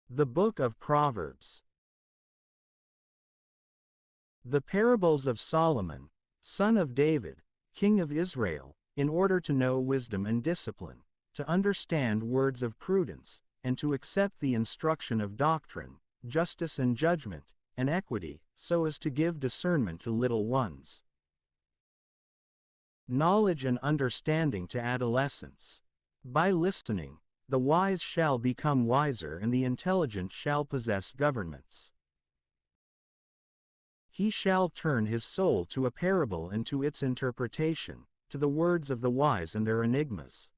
The Book of Proverbs. The Parables of Solomon, son of David, king of Israel, in order to know wisdom and discipline, to understand words of prudence, and to accept the instruction of doctrine, justice and judgment, and equity, so as to give discernment to little ones. Knowledge and understanding to adolescents. By listening, the wise shall become wiser and the intelligent shall possess governments. He shall turn his soul to a parable and to its interpretation, to the words of the wise and their enigmas.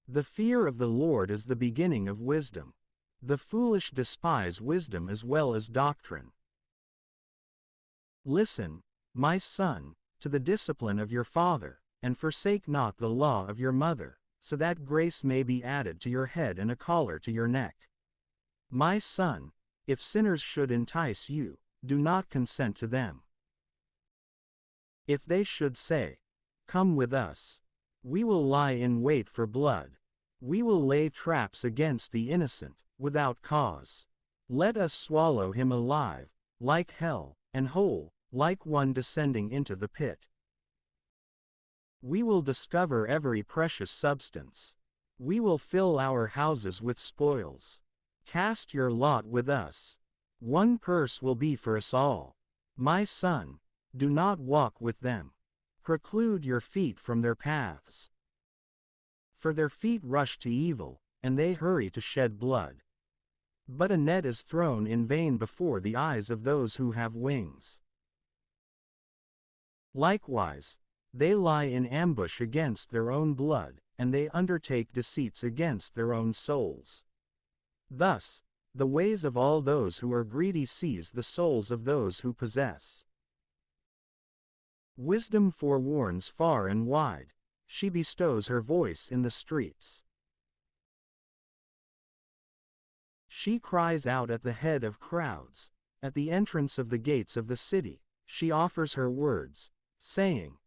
The fear of the Lord is the beginning of wisdom. The foolish despise wisdom as well as doctrine. Listen, my son, to the discipline of your father, and forsake not the law of your mother, so that grace may be added to your head and a collar to your neck. My son, if sinners should entice you, do not consent to them. If they should say, "Come with us," we will lie in wait for blood. We will lay traps against the innocent, without cause. Let us swallow him alive, like hell, and whole, like one descending into the pit. We will discover every precious substance. We will fill our houses with spoils. Cast your lot with us. One purse will be for us all. My son, do not walk with them. Preclude your feet from their paths. For their feet rush to evil, and they hurry to shed blood. But a net is thrown in vain before the eyes of those who have wings. Likewise, they lie in ambush against their own blood, and they undertake deceits against their own souls. Thus, the ways of all those who are greedy seize the souls of those who possess. Wisdom forewarns far and wide. She bestows her voice in the streets. She cries out at the head of crowds. At the entrance of the gates of the city, she offers her words, saying,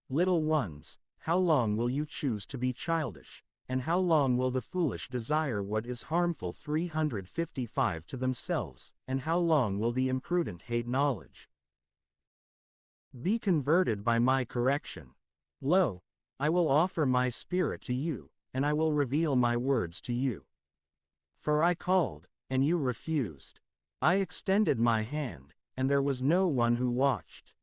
"Little ones, how long will you choose to be childish, and how long will the foolish desire what is harmful 355 to themselves, and how long will the imprudent hate knowledge? Be converted by my correction. Lo, I will offer my spirit to you, and I will reveal my words to you. For I called, and you refused. I extended my hand, and there was no one who watched.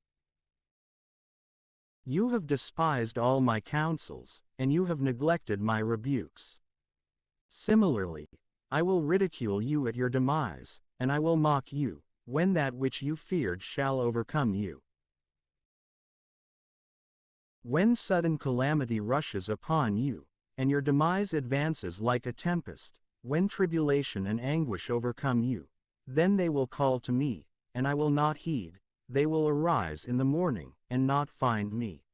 You have despised all my counsels, and you have neglected my rebukes. Similarly, I will ridicule you at your demise, and I will mock you, when that which you feared shall overcome you. When sudden calamity rushes upon you, and your demise advances like a tempest, when tribulation and anguish overcome you, then they will call to me, and I will not heed. They will arise in the morning, and not find me.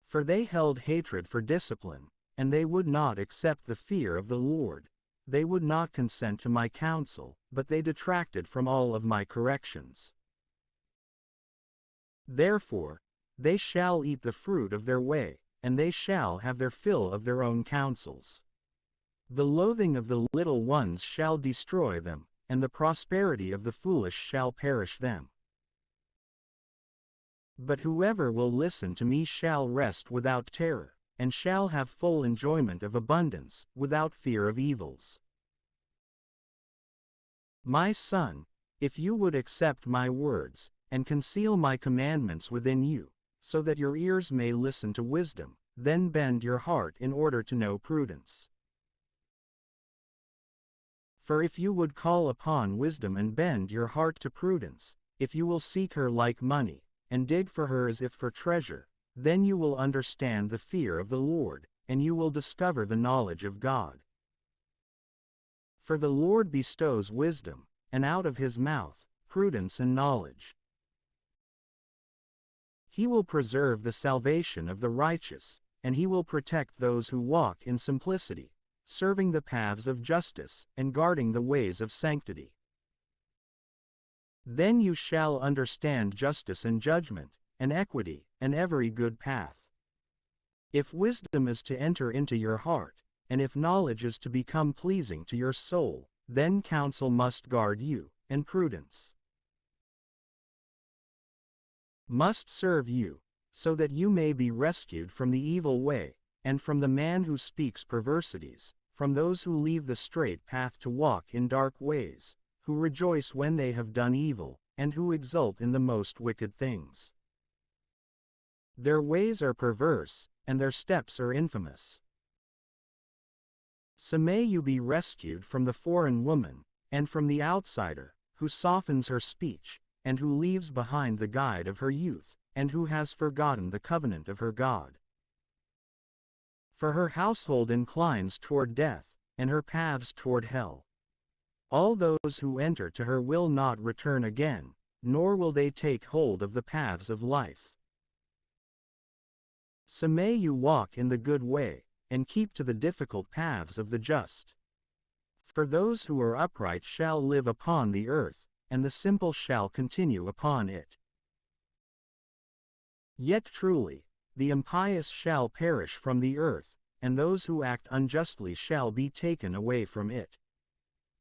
For they held hatred for discipline, and they would not accept the fear of the Lord. They would not consent to my counsel, but they detracted from all of my corrections. Therefore, they shall eat the fruit of their way, and they shall have their fill of their own counsels. The loathing of the little ones shall destroy them, and the prosperity of the foolish shall perish them. But whoever will listen to me shall rest without terror, and shall have full enjoyment of abundance, without fear of evils. My son, if you would accept my words, and conceal my commandments within you, so that your ears may listen to wisdom, then bend your heart in order to know prudence. For if you would call upon wisdom and bend your heart to prudence, if you will seek her like money, and dig for her as if for treasure, then you will understand the fear of the Lord, and you will discover the knowledge of God. For the Lord bestows wisdom, and out of his mouth, prudence and knowledge. He will preserve the salvation of the righteous, and he will protect those who walk in simplicity, serving the paths of justice, and guarding the ways of sanctity. Then you shall understand justice and judgment, and equity, and every good path. If wisdom is to enter into your heart, and if knowledge is to become pleasing to your soul, then counsel must guard you, and prudence must serve you, so that you may be rescued from the evil way, and from the man who speaks perversities, from those who leave the straight path to walk in dark ways, who rejoice when they have done evil, and who exult in the most wicked things. Their ways are perverse, and their steps are infamous. So may you be rescued from the foreign woman, and from the outsider, who softens her speech, and who leaves behind the guide of her youth, and who has forgotten the covenant of her God. For her household inclines toward death, and her paths toward hell. All those who enter to her will not return again, nor will they take hold of the paths of life. So may you walk in the good way, and keep to the difficult paths of the just. For those who are upright shall live upon the earth, and the simple shall continue upon it. Yet truly, the impious shall perish from the earth, and those who act unjustly shall be taken away from it.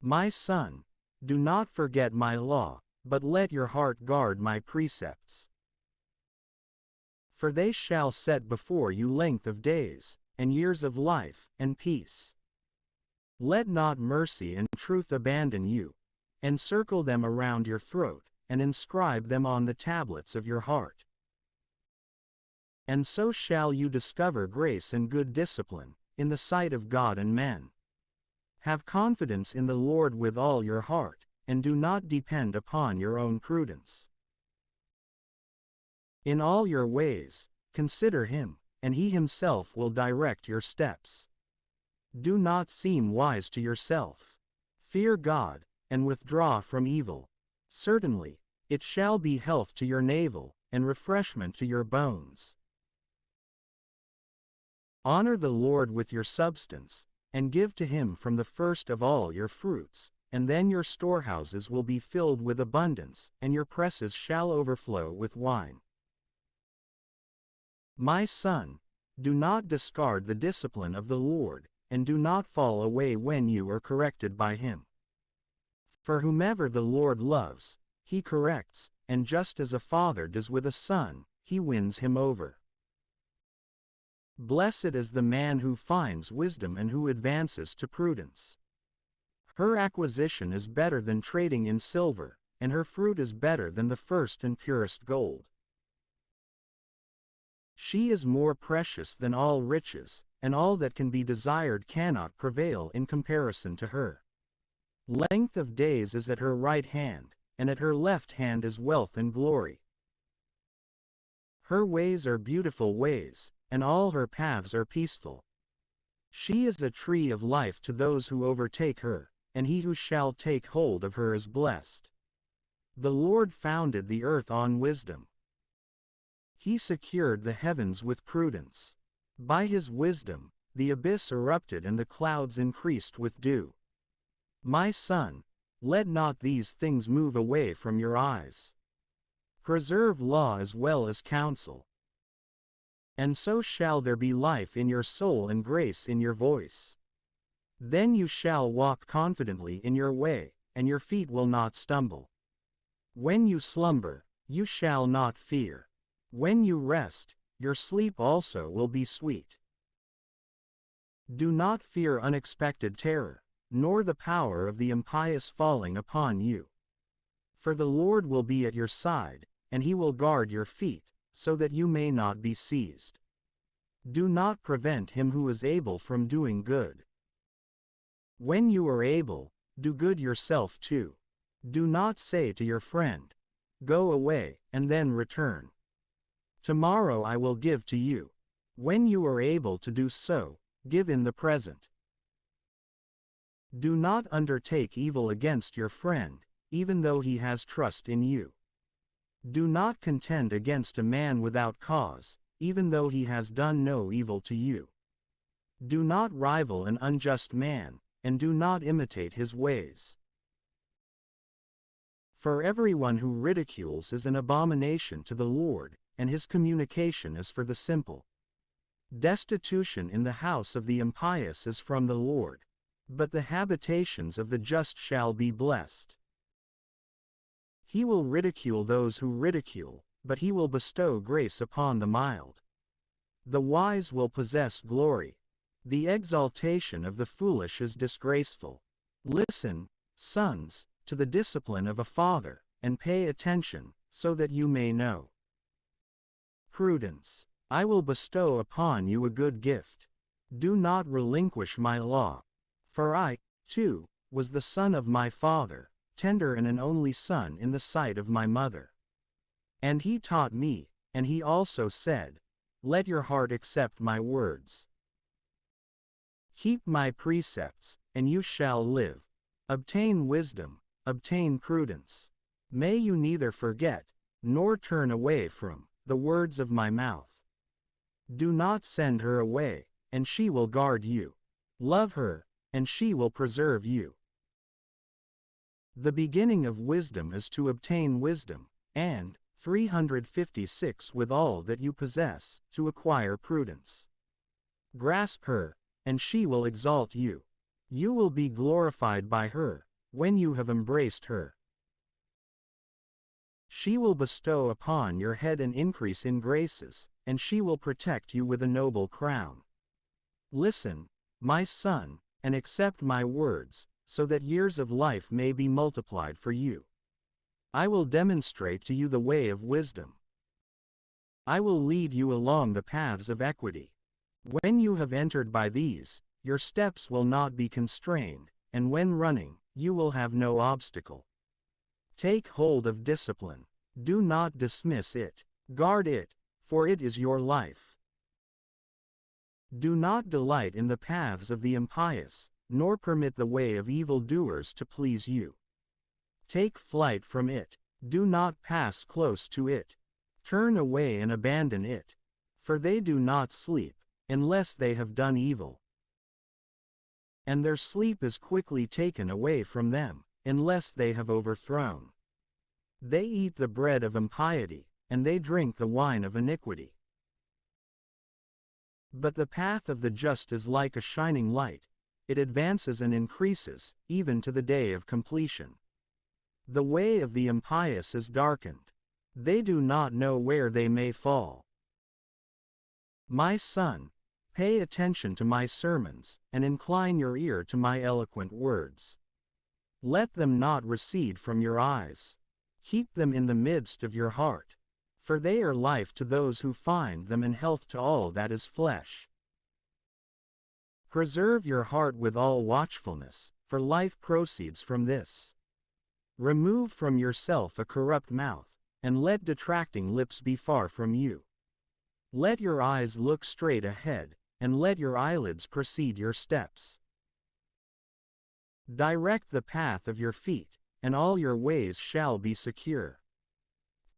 My son, do not forget my law, but let your heart guard my precepts. For they shall set before you length of days, and years of life, and peace. Let not mercy and truth abandon you. Encircle them around your throat, and inscribe them on the tablets of your heart. And so shall you discover grace and good discipline, in the sight of God and men. Have confidence in the Lord with all your heart, and do not depend upon your own prudence. In all your ways, consider him, and he himself will direct your steps. Do not seem wise to yourself. Fear God, and withdraw from evil. Certainly, it shall be health to your navel, and refreshment to your bones. Honor the Lord with your substance, and give to him from the first of all your fruits, and then your storehouses will be filled with abundance, and your presses shall overflow with wine. My son, do not discard the discipline of the Lord, and do not fall away when you are corrected by him. For whomever the Lord loves, he corrects, and just as a father does with a son, he wins him over. Blessed is the man who finds wisdom and who advances to prudence. Her acquisition is better than trading in silver, and her fruit is better than the first and purest gold. She is more precious than all riches, and all that can be desired cannot prevail in comparison to her. Length of days is at her right hand, and at her left hand is wealth and glory. Her ways are beautiful ways, and all her paths are peaceful. She is a tree of life to those who overtake her, and he who shall take hold of her is blessed. The Lord founded the earth on wisdom. He secured the heavens with prudence. By his wisdom, the abyss erupted and the clouds increased with dew. My son, let not these things move away from your eyes. Preserve law as well as counsel. And so shall there be life in your soul and grace in your voice. Then you shall walk confidently in your way, and your feet will not stumble. When you slumber, you shall not fear. When you rest, your sleep also will be sweet. Do not fear unexpected terror, nor the power of the impious falling upon you. For the Lord will be at your side, and he will guard your feet, so that you may not be seized. Do not prevent him who is able from doing good. When you are able, do good yourself too. Do not say to your friend, "Go away, and then return. Tomorrow I will give to you." When you are able to do so, give in the present. Do not undertake evil against your friend, even though he has trust in you. Do not contend against a man without cause, even though he has done no evil to you. Do not rival an unjust man, and do not imitate his ways. For everyone who ridicules is an abomination to the Lord, and his communication is for the simple. Destitution in the house of the impious is from the Lord, but the habitations of the just shall be blessed. He will ridicule those who ridicule, but he will bestow grace upon the mild. The wise will possess glory. The exaltation of the foolish is disgraceful. Listen, sons, to the discipline of a father, and pay attention, so that you may know. Prudence. I will bestow upon you a good gift. Do not relinquish my law. For I, too, was the son of my father, tender and an only son in the sight of my mother. And he taught me, and he also said, let your heart accept my words. Keep my precepts, and you shall live. Obtain wisdom, obtain prudence. May you neither forget, nor turn away from, the words of my mouth. Do not send her away, and she will guard you. Love her, and she will preserve you. The beginning of wisdom is to obtain wisdom, and, 356 with all that you possess, to acquire prudence. Grasp her, and she will exalt you. You will be glorified by her, when you have embraced her. She will bestow upon your head an increase in graces, and she will protect you with a noble crown. Listen, my son, and accept my words, so that years of life may be multiplied for you. I will demonstrate to you the way of wisdom. I will lead you along the paths of equity. When you have entered by these, your steps will not be constrained, and when running, you will have no obstacle. Take hold of discipline. Do not dismiss it. Guard it, for it is your life. Do not delight in the paths of the impious, nor permit the way of evildoers to please you. Take flight from it. Do not pass close to it. Turn away and abandon it. For they do not sleep, unless they have done evil. And their sleep is quickly taken away from them, unless they have overthrown. They eat the bread of impiety, and they drink the wine of iniquity. But the path of the just is like a shining light. It advances and increases, even to the day of completion. The way of the impious is darkened. They do not know where they may fall. My son, pay attention to my sermons, and incline your ear to my eloquent words. Let them not recede from your eyes. Keep them in the midst of your heart, for they are life to those who find them and health to all that is flesh. Preserve your heart with all watchfulness, for life proceeds from this. Remove from yourself a corrupt mouth, and let detracting lips be far from you. Let your eyes look straight ahead, and let your eyelids precede your steps. Direct the path of your feet, and all your ways shall be secure.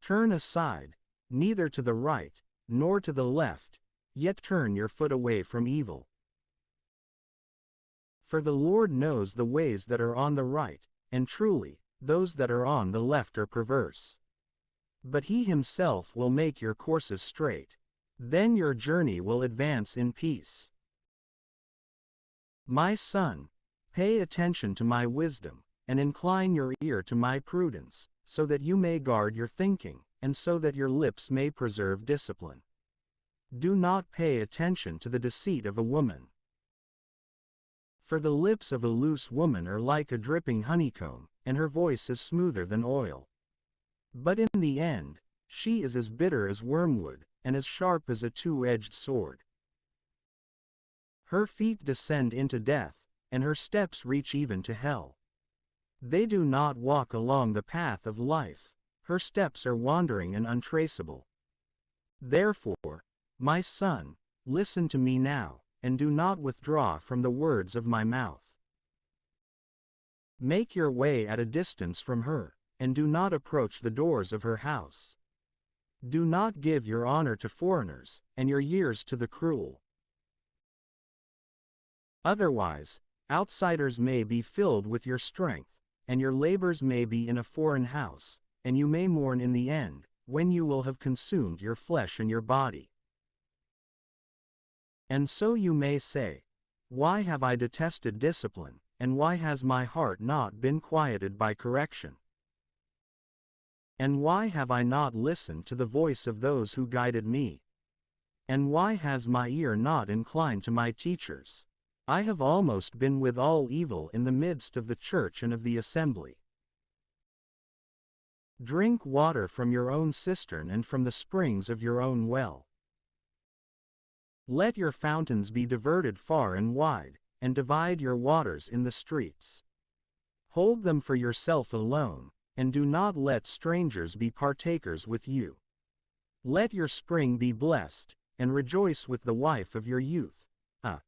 Turn aside, neither to the right, nor to the left, yet turn your foot away from evil. For the Lord knows the ways that are on the right, and truly, those that are on the left are perverse. But he himself will make your courses straight. Then your journey will advance in peace. My son, pay attention to my wisdom, and incline your ear to my prudence, so that you may guard your thinking, and so that your lips may preserve discipline. Do not pay attention to the deceit of a woman. For the lips of a loose woman are like a dripping honeycomb, and her voice is smoother than oil. But in the end, she is as bitter as wormwood, and as sharp as a two-edged sword. Her feet descend into death, and her steps reach even to hell. They do not walk along the path of life, her steps are wandering and untraceable. Therefore, my son, listen to me now, and do not withdraw from the words of my mouth. Make your way at a distance from her, and do not approach the doors of her house. Do not give your honor to foreigners, and your years to the cruel. Otherwise, outsiders may be filled with your strength, and your labors may be in a foreign house, and you may mourn in the end, when you will have consumed your flesh and your body. And so you may say, why have I detested discipline, and why has my heart not been quieted by correction? And why have I not listened to the voice of those who guided me? And why has my ear not inclined to my teachers? I have almost been with all evil in the midst of the church and of the assembly. Drink water from your own cistern and from the springs of your own well. Let your fountains be diverted far and wide, and divide your waters in the streets. Hold them for yourself alone, and do not let strangers be partakers with you. Let your spring be blessed, and rejoice with the wife of your youth, a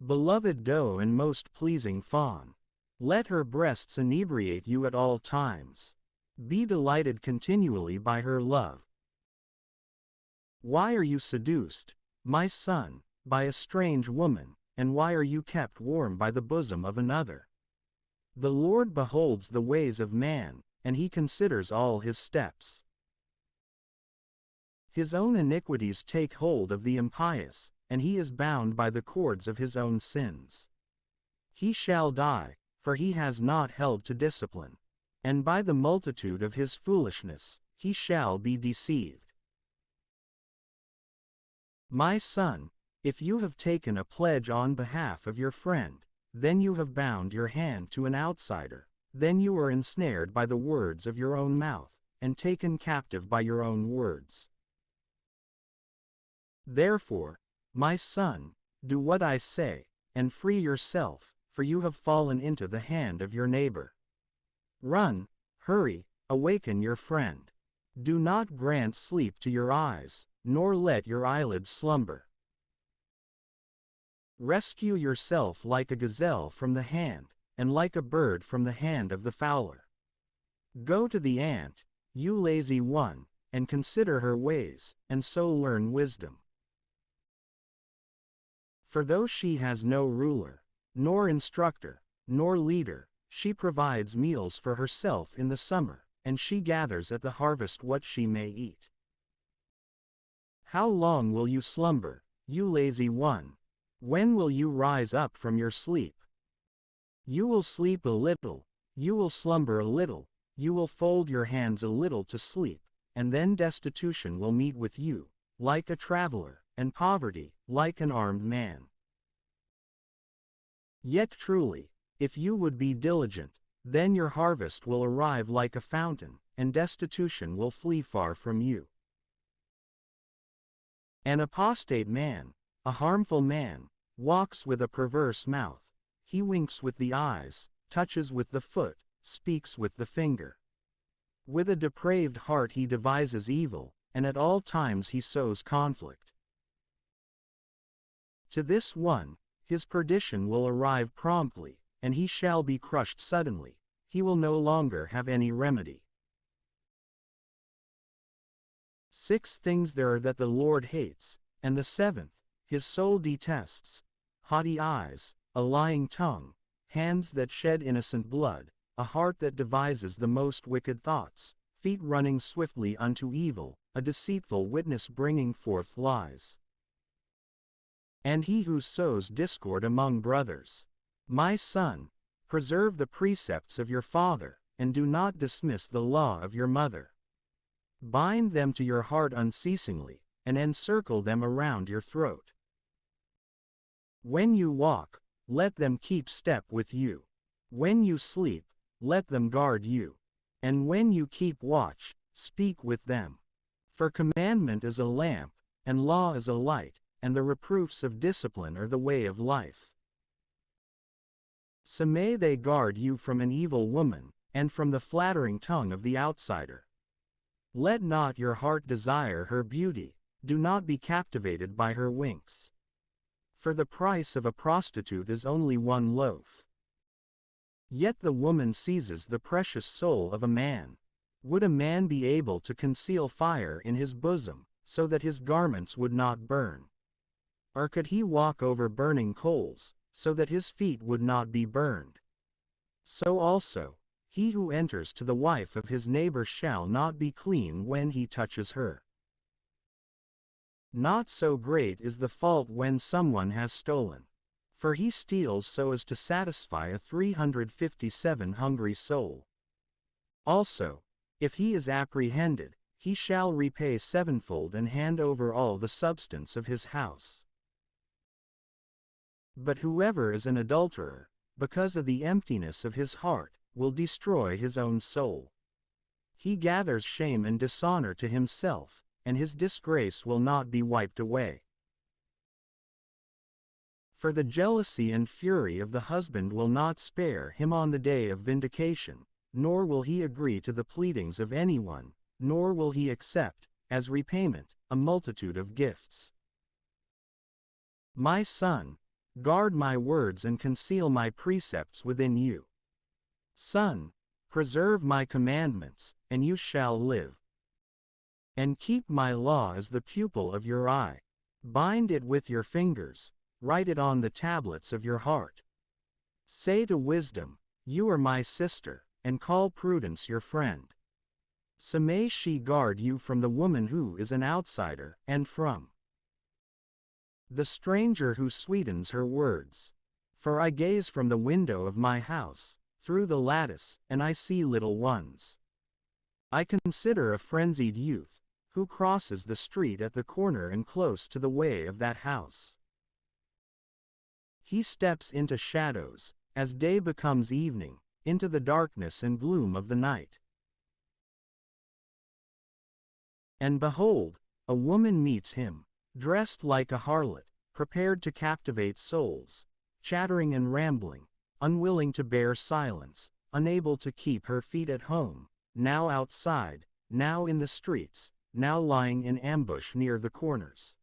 beloved doe and most pleasing fawn. Let her breasts inebriate you at all times. Be delighted continually by her love. Why are you seduced, my son, by a strange woman, and why are you kept warm by the bosom of another? The Lord beholds the ways of man, and he considers all his steps. His own iniquities take hold of the impious, and he is bound by the cords of his own sins. He shall die, for he has not held to discipline, and by the multitude of his foolishness, he shall be deceived. My son, if you have taken a pledge on behalf of your friend, then you have bound your hand to an outsider, then you are ensnared by the words of your own mouth, and taken captive by your own words. Therefore, my son, do what I say, and free yourself, for you have fallen into the hand of your neighbor. Run, hurry, awaken your friend. Do not grant sleep to your eyes, nor let your eyelids slumber. Rescue yourself like a gazelle from the hand, and like a bird from the hand of the fowler. Go to the ant, you lazy one, and consider her ways, and so learn wisdom. For though she has no ruler, nor instructor, nor leader, she provides meals for herself in the summer, and she gathers at the harvest what she may eat. How long will you slumber, you lazy one? When will you rise up from your sleep? You will sleep a little, you will slumber a little, you will fold your hands a little to sleep, and then destitution will meet with you, like a traveler, and poverty, like an armed man. Yet truly, if you would be diligent, then your harvest will arrive like a fountain, and destitution will flee far from you. An apostate man, a harmful man, walks with a perverse mouth. He winks with the eyes, touches with the foot, speaks with the finger. With a depraved heart he devises evil, and at all times he sows conflict. To this one, his perdition will arrive promptly, and he shall be crushed suddenly. He will no longer have any remedy. 6 things there are that the Lord hates, and the 7th, his soul detests: haughty eyes, a lying tongue, hands that shed innocent blood, a heart that devises the most wicked thoughts, feet running swiftly unto evil, a deceitful witness bringing forth lies. And he who sows discord among brothers. My son, preserve the precepts of your father, and do not dismiss the law of your mother. Bind them to your heart unceasingly, and encircle them around your throat. When you walk, let them keep step with you. When you sleep, let them guard you. And when you keep watch, speak with them. For commandment is a lamp, and law is a light, and the reproofs of discipline are the way of life. So may they guard you from an evil woman, and from the flattering tongue of the outsider. Let not your heart desire her beauty, do not be captivated by her winks. For the price of a prostitute is only 1 loaf. Yet the woman seizes the precious soul of a man. Would a man be able to conceal fire in his bosom, so that his garments would not burn? Or could he walk over burning coals, so that his feet would not be burned? So also, he who enters to the wife of his neighbor shall not be clean when he touches her. Not so great is the fault when someone has stolen. For he steals so as to satisfy a 357 hungry soul. Also, if he is apprehended, he shall repay sevenfold and hand over all the substance of his house. But whoever is an adulterer, because of the emptiness of his heart, will destroy his own soul. He gathers shame and dishonor to himself, and his disgrace will not be wiped away. For the jealousy and fury of the husband will not spare him on the day of vindication, nor will he agree to the pleadings of anyone, nor will he accept, as repayment, a multitude of gifts. My son, guard my words and conceal my precepts within you. Son, preserve my commandments, and you shall live. And keep my law as the pupil of your eye. Bind it with your fingers, write it on the tablets of your heart. Say to wisdom, you are my sister, and call prudence your friend. So may she guard you from the woman who is an outsider, and from the stranger who sweetens her words. For I gaze from the window of my house, through the lattice, and I see little ones. I consider a frenzied youth, who crosses the street at the corner and close to the way of that house. He steps into shadows, as day becomes evening, into the darkness and gloom of the night. And behold, a woman meets him, dressed like a harlot, prepared to captivate souls, chattering and rambling, unwilling to bear silence, unable to keep her feet at home, now outside, now in the streets, now lying in ambush near the corners.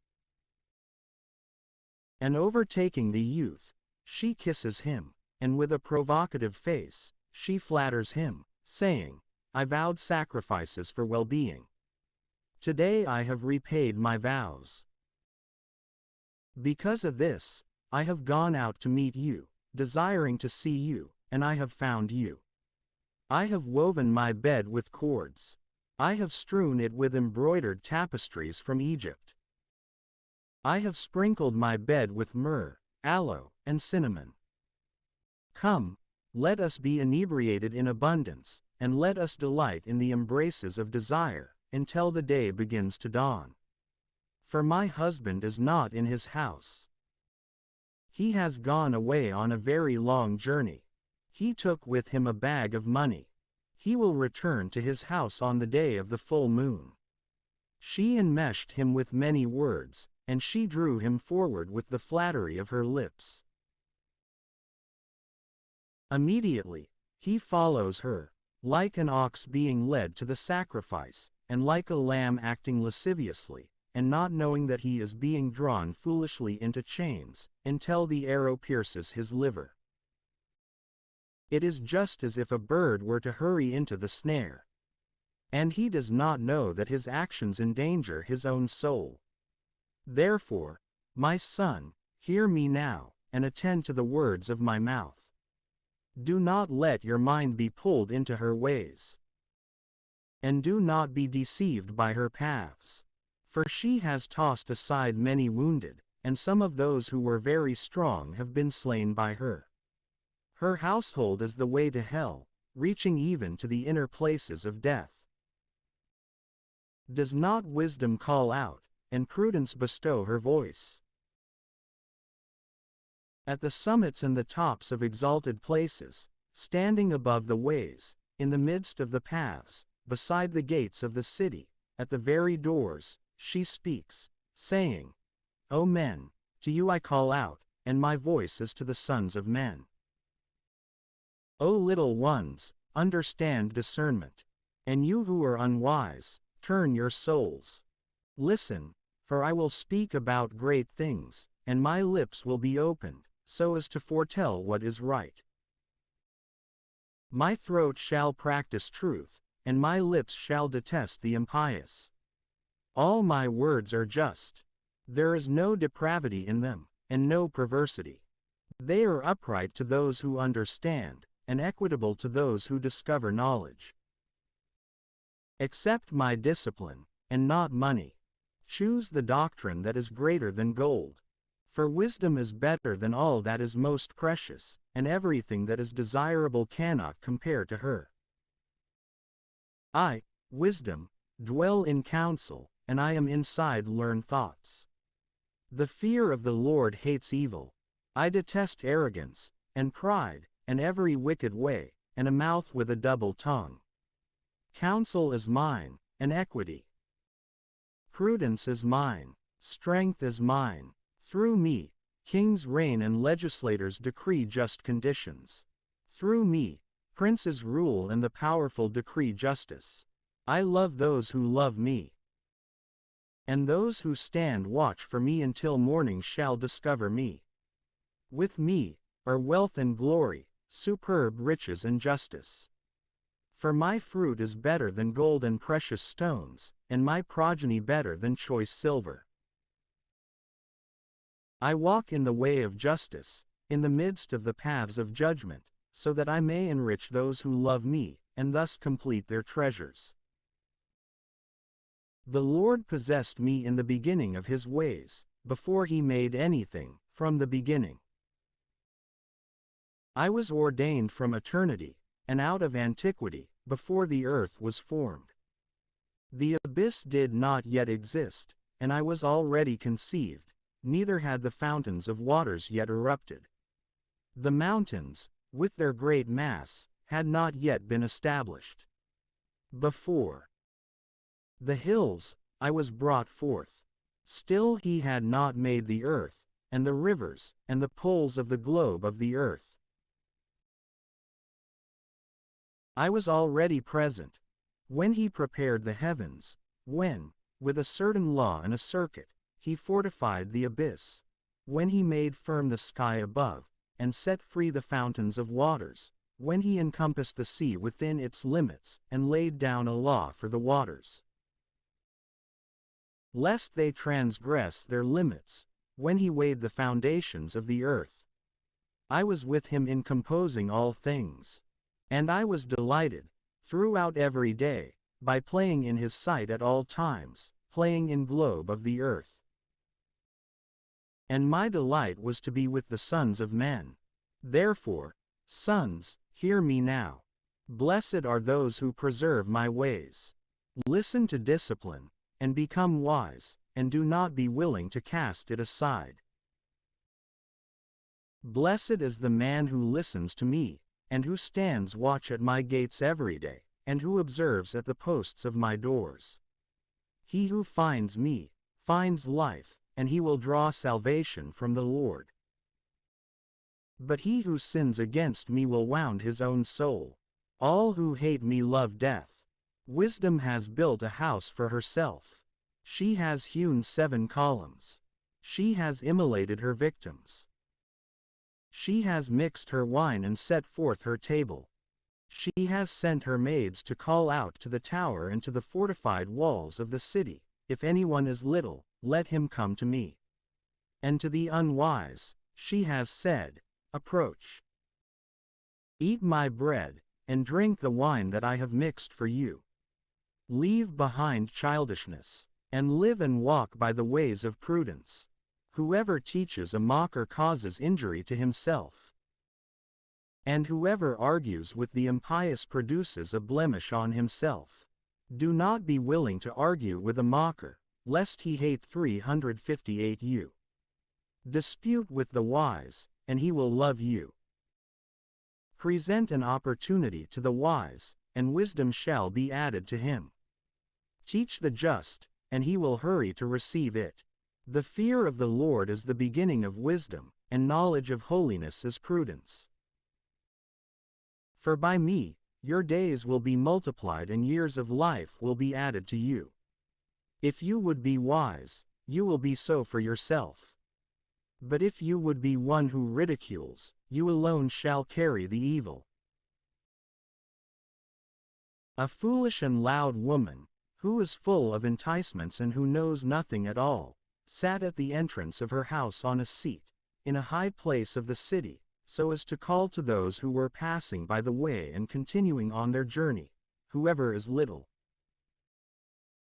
And overtaking the youth, she kisses him, and with a provocative face, she flatters him, saying, I vowed sacrifices for well-being. Today I have repaid my vows. Because of this, I have gone out to meet you, desiring to see you, and I have found you. I have woven my bed with cords. I have strewn it with embroidered tapestries from Egypt. I have sprinkled my bed with myrrh, aloe, and cinnamon. Come, let us be inebriated in abundance, and let us delight in the embraces of desire, until the day begins to dawn. For my husband is not in his house. He has gone away on a very long journey. He took with him a bag of money. He will return to his house on the day of the full moon. She enmeshed him with many words, and she drew him forward with the flattery of her lips. Immediately, he follows her, like an ox being led to the sacrifice, and like a lamb acting lasciviously, and not knowing that he is being drawn foolishly into chains, until the arrow pierces his liver. It is just as if a bird were to hurry into the snare. And he does not know that his actions endanger his own soul. Therefore, my son, hear me now, and attend to the words of my mouth. Do not let your mind be pulled into her ways. And do not be deceived by her paths. For she has tossed aside many wounded, and some of those who were very strong have been slain by her. Her household is the way to hell, reaching even to the inner places of death. Does not wisdom call out, and prudence bestow her voice? At the summits and the tops of exalted places, standing above the ways, in the midst of the paths, beside the gates of the city, at the very doors, she speaks, saying, O men, to you I call out, and my voice is to the sons of men. O little ones, understand discernment. And you who are unwise, turn your souls. Listen, for I will speak about great things, and my lips will be opened, so as to foretell what is right. My throat shall practice truth, and my lips shall detest the impious. All my words are just. There is no depravity in them, and no perversity. They are upright to those who understand, and equitable to those who discover knowledge. Accept my discipline, and not money. Choose the doctrine that is greater than gold. For wisdom is better than all that is most precious, and everything that is desirable cannot compare to her. I, wisdom, dwell in counsel, and I am inside learned thoughts. The fear of the Lord hates evil. I detest arrogance, and pride, and every wicked way, and a mouth with a double tongue. Counsel is mine, and equity. Prudence is mine, strength is mine. Through me, kings reign and legislators decree just conditions. Through me, princes rule and the powerful decree justice. I love those who love me. And those who stand watch for me until morning shall discover me. With me are wealth and glory, superb riches and justice. For my fruit is better than gold and precious stones, and my progeny better than choice silver. I walk in the way of justice, in the midst of the paths of judgment, so that I may enrich those who love me, and thus complete their treasures. The Lord possessed me in the beginning of his ways, before he made anything, from the beginning. I was ordained from eternity, and out of antiquity, before the earth was formed. The abyss did not yet exist, and I was already conceived, neither had the fountains of waters yet erupted. The mountains, with their great mass, had not yet been established. Before the hills, I was brought forth. Still he had not made the earth, and the rivers, and the poles of the globe of the earth. I was already present, when he prepared the heavens, when, with a certain law and a circuit, he fortified the abyss, when he made firm the sky above, and set free the fountains of waters, when he encompassed the sea within its limits, and laid down a law for the waters, lest they transgress their limits, when he weighed the foundations of the earth. I was with him in composing all things. And I was delighted, throughout every day, by playing in his sight at all times, playing in globe of the earth. And my delight was to be with the sons of men. Therefore, sons, hear me now. Blessed are those who preserve my ways. Listen to discipline, and become wise, and do not be willing to cast it aside. Blessed is the man who listens to me, and who stands watch at my gates every day, and who observes at the posts of my doors. He who finds me, finds life, and he will draw salvation from the Lord. But he who sins against me will wound his own soul. All who hate me love death. Wisdom has built a house for herself. She has hewn 7 columns. She has immolated her victims. She has mixed her wine and set forth her table. She has sent her maids to call out to the tower and to the fortified walls of the city, if anyone is little, let him come to me. And to the unwise, she has said, approach. Eat my bread, and drink the wine that I have mixed for you. Leave behind childishness, and live and walk by the ways of prudence. Whoever teaches a mocker causes injury to himself. And whoever argues with the impious produces a blemish on himself. Do not be willing to argue with a mocker, lest he hate 358 you. Dispute with the wise, and he will love you. Present an opportunity to the wise, and wisdom shall be added to him. Teach the just, and he will hurry to receive it. The fear of the Lord is the beginning of wisdom, and knowledge of holiness is prudence. For by me, your days will be multiplied and years of life will be added to you. If you would be wise, you will be so for yourself. But if you would be one who ridicules, you alone shall carry the evil. A foolish and loud woman, who is full of enticements and who knows nothing at all, sat at the entrance of her house on a seat, in a high place of the city, so as to call to those who were passing by the way and continuing on their journey, whoever is little,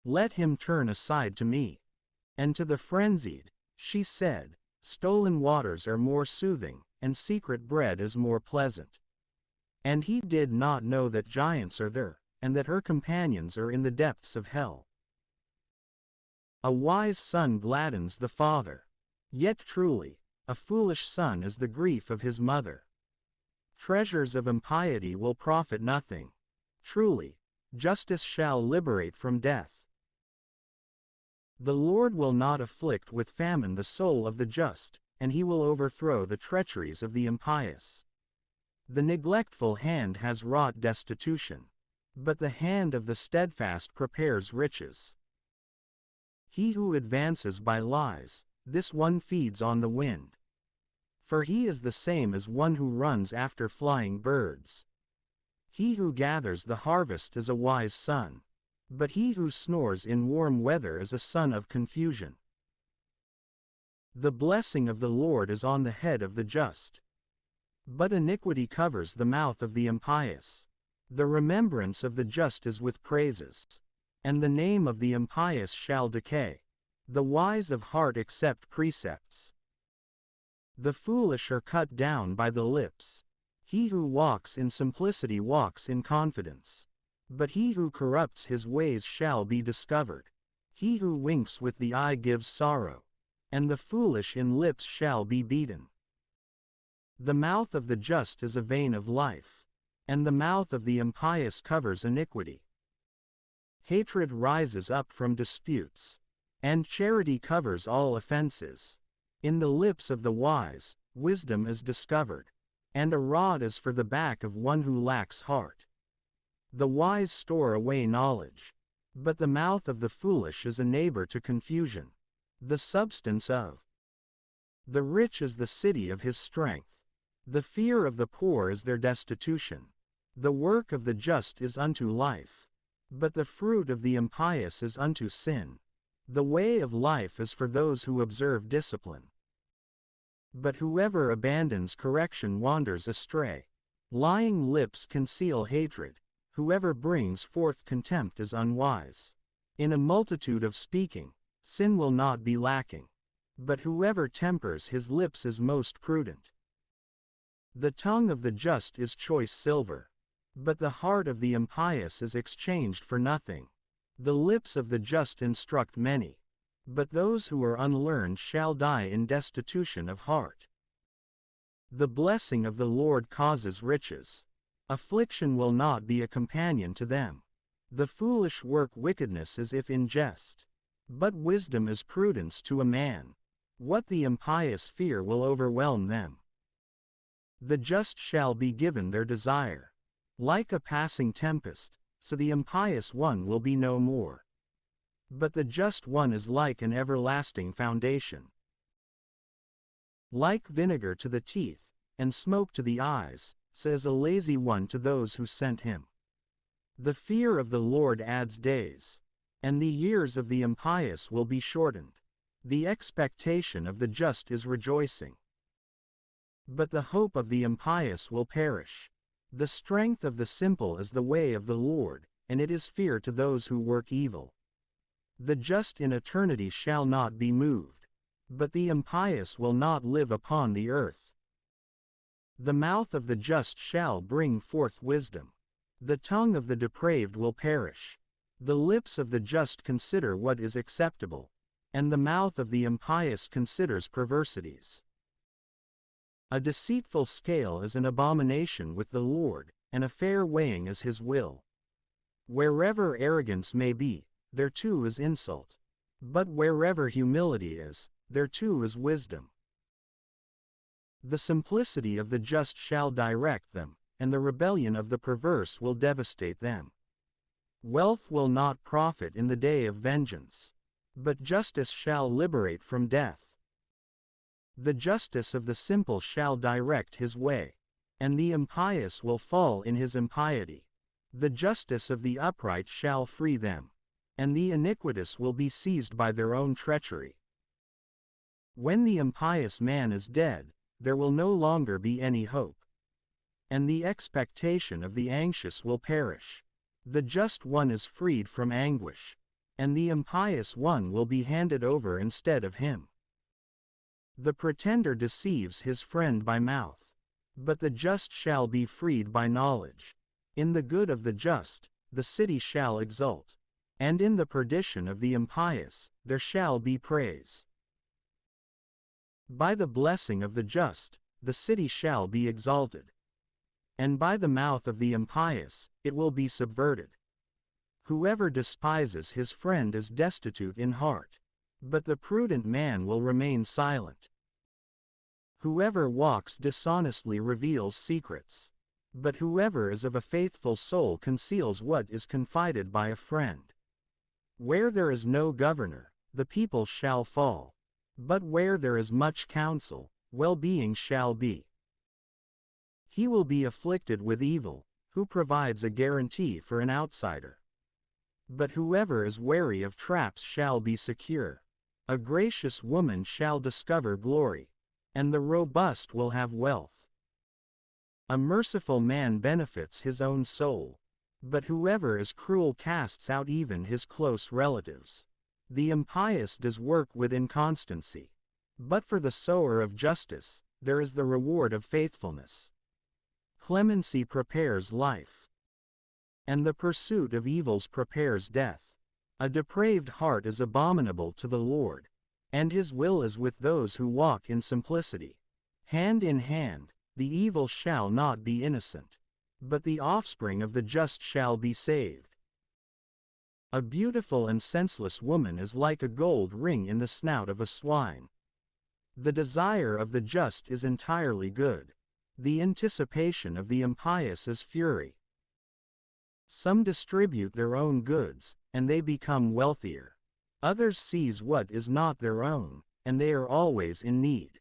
let him turn aside to me. And to the frenzied, she said, stolen waters are more soothing, and secret bread is more pleasant. And he did not know that giants are there, and that her companions are in the depths of hell. A wise son gladdens the father. Yet truly, a foolish son is the grief of his mother. Treasures of impiety will profit nothing. Truly, justice shall liberate from death. The Lord will not afflict with famine the soul of the just, and he will overthrow the treacheries of the impious. The neglectful hand has wrought destitution, but the hand of the steadfast prepares riches. He who advances by lies, this one feeds on the wind. For he is the same as one who runs after flying birds. He who gathers the harvest is a wise son, but he who snores in warm weather is a son of confusion. The blessing of the Lord is on the head of the just, but iniquity covers the mouth of the impious. The remembrance of the just is with praises, and the name of the impious shall decay. The wise of heart accept precepts. The foolish are cut down by the lips. He who walks in simplicity walks in confidence. But he who corrupts his ways shall be discovered. He who winks with the eye gives sorrow, and the foolish in lips shall be beaten. The mouth of the just is a vein of life, and the mouth of the impious covers iniquity. Hatred rises up from disputes, and charity covers all offenses. In the lips of the wise, wisdom is discovered, and a rod is for the back of one who lacks heart. The wise store away knowledge, but the mouth of the foolish is a neighbor to confusion. The substance of the rich is the city of his strength. The fear of the poor is their destitution. The work of the just is unto life, but the fruit of the impious is unto sin. The way of life is for those who observe discipline, but whoever abandons correction wanders astray. Lying lips conceal hatred. Whoever brings forth contempt is unwise. In a multitude of speaking, sin will not be lacking, but whoever tempers his lips is most prudent. The tongue of the just is choice silver, but the heart of the impious is exchanged for nothing. The lips of the just instruct many, but those who are unlearned shall die in destitution of heart. The blessing of the Lord causes riches. Affliction will not be a companion to them. The foolish work wickedness as if in jest, but wisdom is prudence to a man. What the impious fear will overwhelm them. The just shall be given their desire. Like a passing tempest, so the impious one will be no more. But the just one is like an everlasting foundation. Like vinegar to the teeth, and smoke to the eyes, says a lazy one to those who sent him. The fear of the Lord adds days, and the years of the impious will be shortened. The expectation of the just is rejoicing, but the hope of the impious will perish. The strength of the simple is the way of the Lord, and it is fear to those who work evil. The just in eternity shall not be moved, but the impious will not live upon the earth. The mouth of the just shall bring forth wisdom. The tongue of the depraved will perish. The lips of the just consider what is acceptable, and the mouth of the impious considers perversities. A deceitful scale is an abomination with the Lord, and a fair weighing is his will. Wherever arrogance may be, there too is insult. But wherever humility is, there too is wisdom. The simplicity of the just shall direct them, and the rebellion of the perverse will devastate them. Wealth will not profit in the day of vengeance, but justice shall liberate from death. The justice of the simple shall direct his way, and the impious will fall in his impiety. The justice of the upright shall free them, and the iniquitous will be seized by their own treachery. When the impious man is dead, there will no longer be any hope, and the expectation of the anxious will perish. The just one is freed from anguish, and the impious one will be handed over instead of him. The pretender deceives his friend by mouth, but the just shall be freed by knowledge. In the good of the just, the city shall exult, and in the perdition of the impious, there shall be praise. By the blessing of the just, the city shall be exalted, and by the mouth of the impious, it will be subverted. Whoever despises his friend is destitute in heart, but the prudent man will remain silent. Whoever walks dishonestly reveals secrets, but whoever is of a faithful soul conceals what is confided by a friend. Where there is no governor, the people shall fall, but where there is much counsel, well-being shall be. He will be afflicted with evil, who provides a guarantee for an outsider. But whoever is wary of traps shall be secure. A gracious woman shall discover glory, and the robust will have wealth. A merciful man benefits his own soul, but whoever is cruel casts out even his close relatives. The impious does work with inconstancy, but for the sower of justice, there is the reward of faithfulness. Clemency prepares life, and the pursuit of evils prepares death. A depraved heart is abominable to the Lord, and his will is with those who walk in simplicity. Hand in hand, the evil shall not be innocent, but the offspring of the just shall be saved. A beautiful and senseless woman is like a gold ring in the snout of a swine. The desire of the just is entirely good. The anticipation of the impious is fury. Some distribute their own goods, and they become wealthier. Others seize what is not their own, and they are always in need.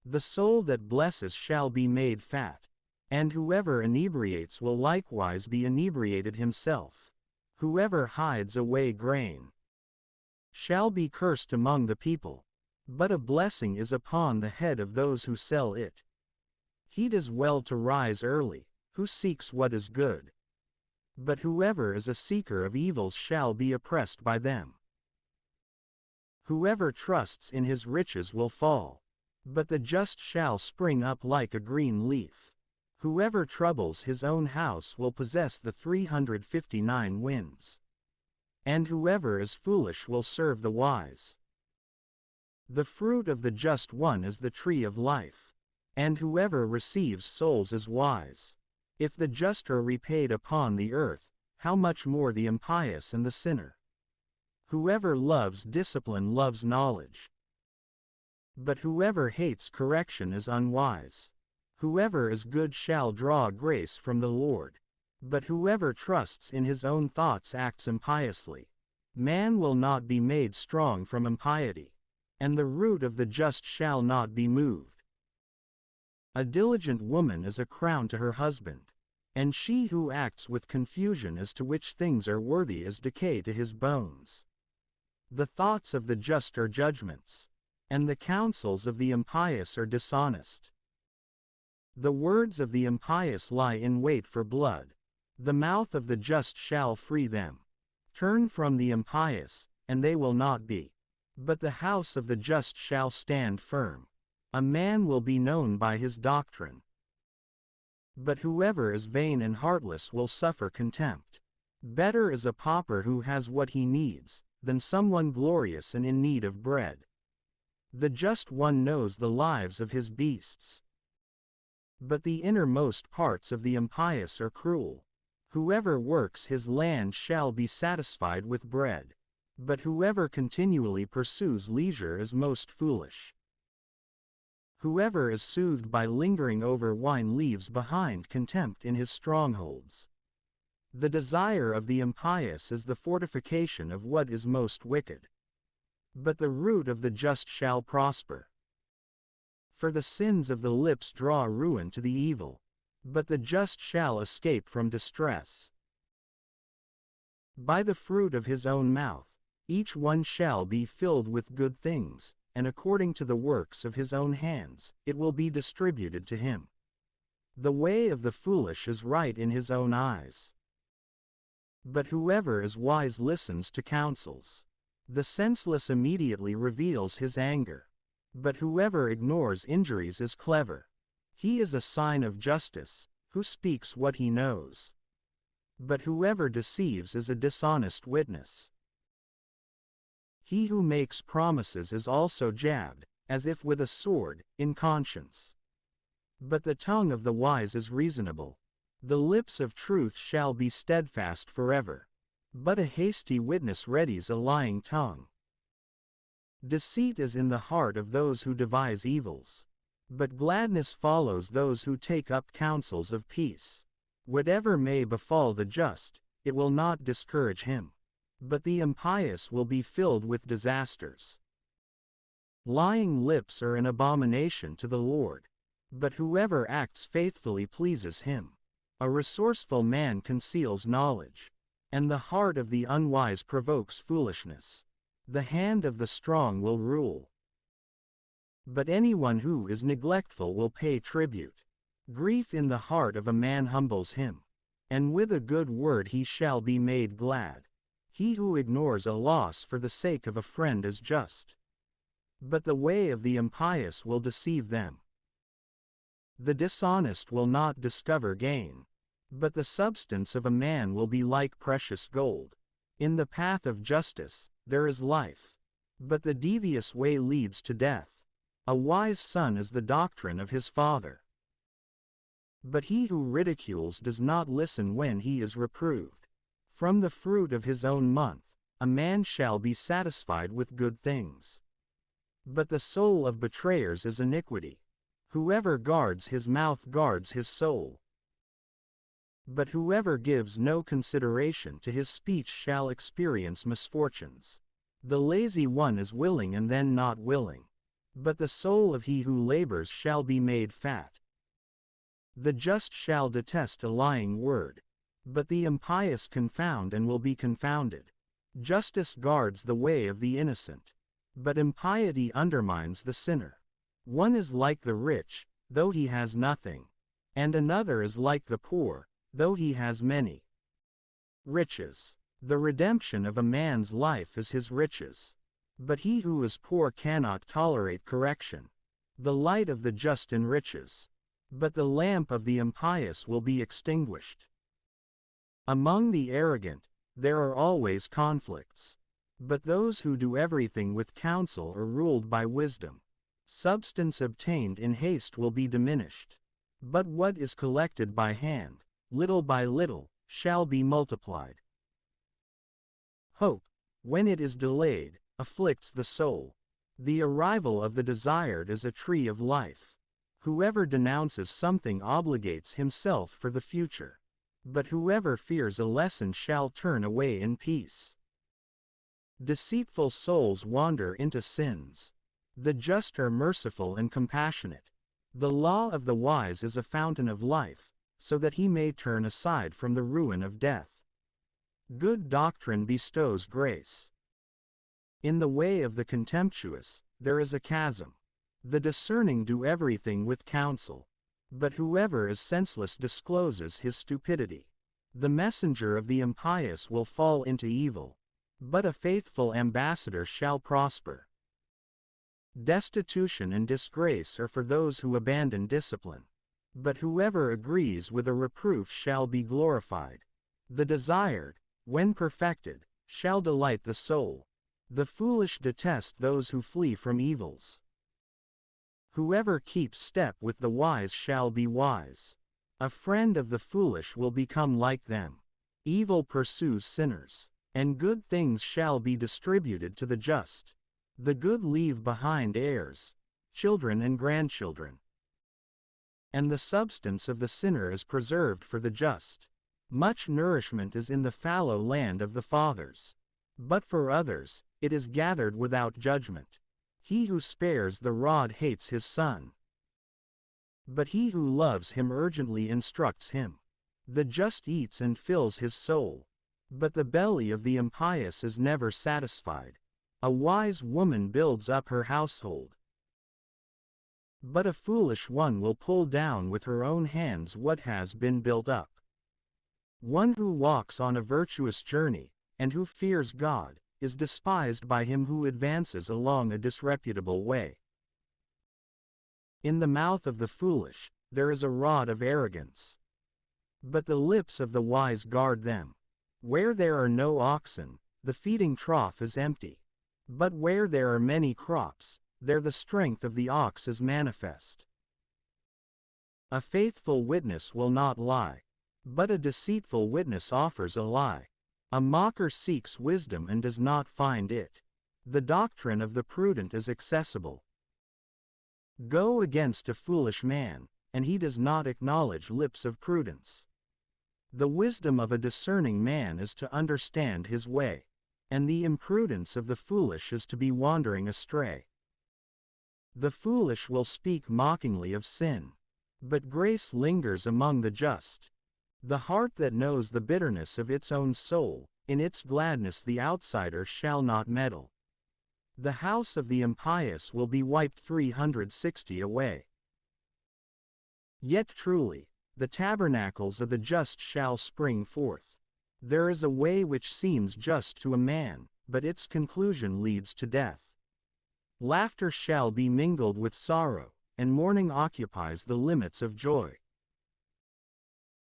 The soul that blesses shall be made fat, and whoever inebriates will likewise be inebriated himself. Whoever hides away grain shall be cursed among the people, but a blessing is upon the head of those who sell it. He does well to rise early, who seeks what is good, but whoever is a seeker of evils shall be oppressed by them. Whoever trusts in his riches will fall, but the just shall spring up like a green leaf. Whoever troubles his own house will possess the 359 winds, and whoever is foolish will serve the wise. The fruit of the just one is the tree of life, and whoever receives souls is wise. If the just are repaid upon the earth, how much more the impious and the sinner? Whoever loves discipline loves knowledge, but whoever hates correction is unwise. Whoever is good shall draw grace from the Lord, but whoever trusts in his own thoughts acts impiously. Man will not be made strong from impiety, and the root of the just shall not be moved. A diligent woman is a crown to her husband, and she who acts with confusion as to which things are worthy is decay to his bones. The thoughts of the just are judgments, and the counsels of the impious are dishonest. The words of the impious lie in wait for blood. The mouth of the just shall free them. Turn from the impious, and they will not be. But the house of the just shall stand firm. A man will be known by his doctrine. But whoever is vain and heartless will suffer contempt. Better is a pauper who has what he needs, than someone glorious and in need of bread. The just one knows the lives of his beasts, but the innermost parts of the impious are cruel. Whoever works his land shall be satisfied with bread, but whoever continually pursues leisure is most foolish. Whoever is soothed by lingering over wine leaves behind contempt in his strongholds. The desire of the impious is the fortification of what is most wicked, but the root of the just shall prosper. For the sins of the lips draw ruin to the evil, but the just shall escape from distress. By the fruit of his own mouth, each one shall be filled with good things, and according to the works of his own hands, it will be distributed to him. The way of the foolish is right in his own eyes, but whoever is wise listens to counsels. The senseless immediately reveals his anger, but whoever ignores injuries is clever. He is a sign of justice, who speaks what he knows. But whoever deceives is a dishonest witness. He who makes promises is also jabbed, as if with a sword, in conscience. But the tongue of the wise is reasonable. The lips of truth shall be steadfast forever. But a hasty witness readies a lying tongue. Deceit is in the heart of those who devise evils, but gladness follows those who take up counsels of peace. Whatever may befall the just, it will not discourage him, but the impious will be filled with disasters. Lying lips are an abomination to the Lord, but whoever acts faithfully pleases him. A resourceful man conceals knowledge, and the heart of the unwise provokes foolishness. The hand of the strong will rule, but anyone who is neglectful will pay tribute. Grief in the heart of a man humbles him, and with a good word he shall be made glad. He who ignores a loss for the sake of a friend is just, but the way of the impious will deceive them. The dishonest will not discover gain, but the substance of a man will be like precious gold. In the path of justice, there is life, but the devious way leads to death. A wise son is the doctrine of his father, but he who ridicules does not listen when he is reproved. From the fruit of his own month, a man shall be satisfied with good things, but the soul of betrayers is iniquity. Whoever guards his mouth guards his soul, but whoever gives no consideration to his speech shall experience misfortunes. The lazy one is willing and then not willing, but the soul of he who labors shall be made fat. The just shall detest a lying word, but the impious confound and will be confounded. Justice guards the way of the innocent, but impiety undermines the sinner. One is like the rich, though he has nothing, and another is like the poor, though he has many. Riches. The redemption of a man's life is his riches, but he who is poor cannot tolerate correction. The light of the just enriches, but the lamp of the impious will be extinguished. Among the arrogant, there are always conflicts, but those who do everything with counsel are ruled by wisdom. Substance obtained in haste will be diminished, but what is collected by hand, little by little, shall be multiplied. Hope, when it is delayed, afflicts the soul. The arrival of the desired is a tree of life. Whoever denounces something obligates himself for the future, but whoever fears a lesson shall turn away in peace. Deceitful souls wander into sins. The just are merciful and compassionate. The law of the wise is a fountain of life, so that he may turn aside from the ruin of death. Good doctrine bestows grace. In the way of the contemptuous, there is a chasm. The discerning do everything with counsel, but whoever is senseless discloses his stupidity. The messenger of the impious will fall into evil, but a faithful ambassador shall prosper. Destitution and disgrace are for those who abandon discipline, but whoever agrees with a reproof shall be glorified. The desired, when perfected, shall delight the soul. The foolish detest those who flee from evils. Whoever keeps step with the wise shall be wise. A friend of the foolish will become like them. Evil pursues sinners, and good things shall be distributed to the just. The good leave behind heirs, children and grandchildren, and the substance of the sinner is preserved for the just. Much nourishment is in the fallow land of the fathers, but for others, it is gathered without judgment. He who spares the rod hates his son, but he who loves him urgently instructs him. The just eats and fills his soul, but the belly of the impious is never satisfied. A wise woman builds up her household, but a foolish one will pull down with her own hands what has been built up. One who walks on a virtuous journey, and who fears God, is despised by him who advances along a disreputable way. In the mouth of the foolish, there is a rod of arrogance, but the lips of the wise guard them. Where there are no oxen, the feeding trough is empty. But where there are many crops, there the strength of the ox is manifest. A faithful witness will not lie, but a deceitful witness offers a lie. A mocker seeks wisdom and does not find it. The doctrine of the prudent is accessible. Go against a foolish man, and he does not acknowledge lips of prudence. The wisdom of a discerning man is to understand his way, and the imprudence of the foolish is to be wandering astray. The foolish will speak mockingly of sin, but grace lingers among the just. The heart that knows the bitterness of its own soul, in its gladness the outsider shall not meddle. The house of the impious will be wiped 360 away. Yet truly, the tabernacles of the just shall spring forth. There is a way which seems just to a man, but its conclusion leads to death. Laughter shall be mingled with sorrow, and mourning occupies the limits of joy.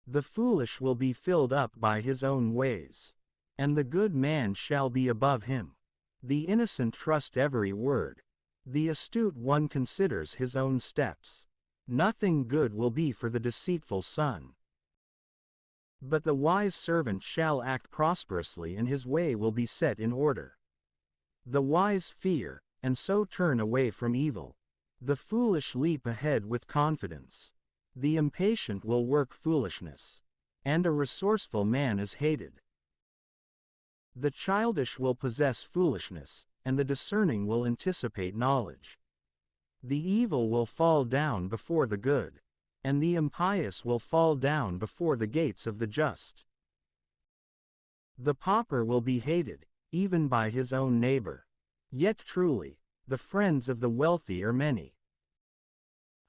The foolish will be filled up by his own ways, and the good man shall be above him. The innocent trust every word. The astute one considers his own steps. Nothing good will be for the deceitful son. But the wise servant shall act prosperously, and his way will be set in order. The wise fear, and so turn away from evil. The foolish leap ahead with confidence. The impatient will work foolishness, and a resourceful man is hated. The childish will possess foolishness, and the discerning will anticipate knowledge. The evil will fall down before the good, and the impious will fall down before the gates of the just. The pauper will be hated, even by his own neighbor. Yet truly, the friends of the wealthy are many.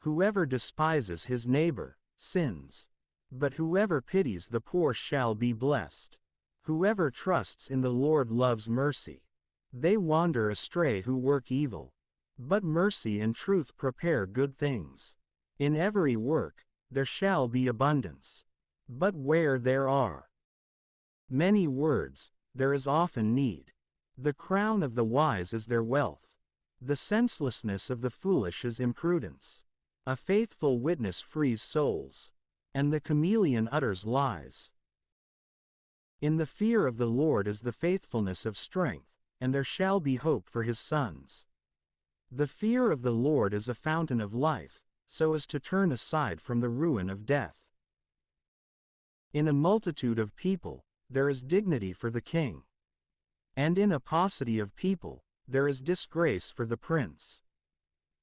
Whoever despises his neighbor, sins. But whoever pities the poor shall be blessed. Whoever trusts in the Lord loves mercy. They wander astray who work evil. But mercy and truth prepare good things. In every work, there shall be abundance. But where there are many words, there is often need. The crown of the wise is their wealth. The senselessness of the foolish is imprudence. A faithful witness frees souls, and the chameleon utters lies. In the fear of the Lord is the faithfulness of strength, and there shall be hope for his sons. The fear of the Lord is a fountain of life, so as to turn aside from the ruin of death. In a multitude of people, there is dignity for the king. And in a paucity of people, there is disgrace for the prince.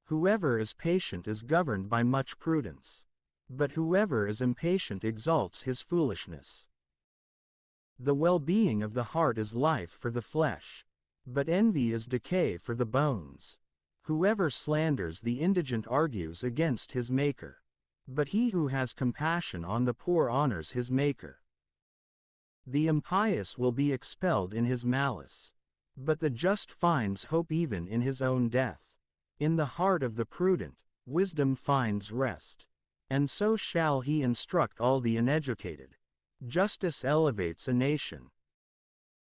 Whoever is patient is governed by much prudence. But whoever is impatient exalts his foolishness. The well-being of the heart is life for the flesh, but envy is decay for the bones. Whoever slanders the indigent argues against his Maker. But he who has compassion on the poor honors his Maker. The impious will be expelled in his malice, but the just finds hope even in his own death. In the heart of the prudent, wisdom finds rest, and so shall he instruct all the uneducated. Justice elevates a nation,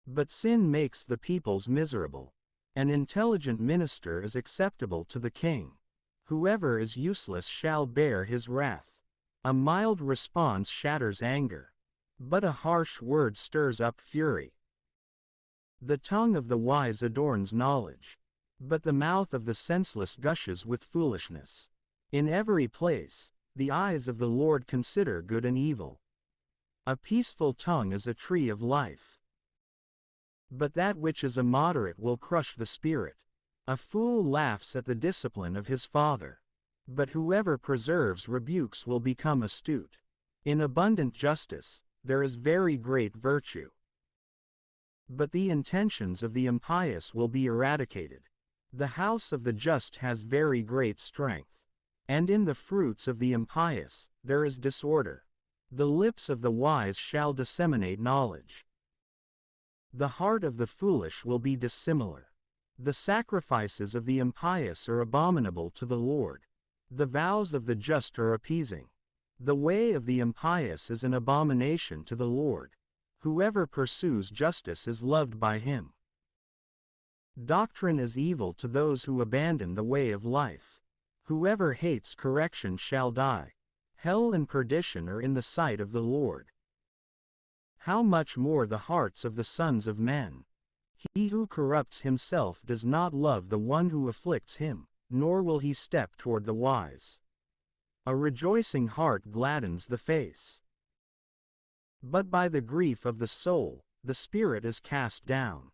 but sin makes the peoples miserable. An intelligent minister is acceptable to the king. Whoever is useless shall bear his wrath. A mild response shatters anger, but a harsh word stirs up fury. The tongue of the wise adorns knowledge, but the mouth of the senseless gushes with foolishness. In every place, the eyes of the Lord consider good and evil. A peaceful tongue is a tree of life, but that which is immoderate will crush the spirit. A fool laughs at the discipline of his father, but whoever preserves rebukes will become astute. In abundant justice, there is very great virtue, but the intentions of the impious will be eradicated. The house of the just has very great strength, and in the fruits of the impious, there is disorder. The lips of the wise shall disseminate knowledge. The heart of the foolish will be dissimilar. The sacrifices of the impious are abominable to the Lord. The vows of the just are appeasing. The way of the impious is an abomination to the Lord. Whoever pursues justice is loved by him. Doctrine is evil to those who abandon the way of life. Whoever hates correction shall die. Hell and perdition are in the sight of the Lord. How much more the hearts of the sons of men? He who corrupts himself does not love the one who afflicts him, nor will he step toward the wise. A rejoicing heart gladdens the face. But by the grief of the soul, the spirit is cast down.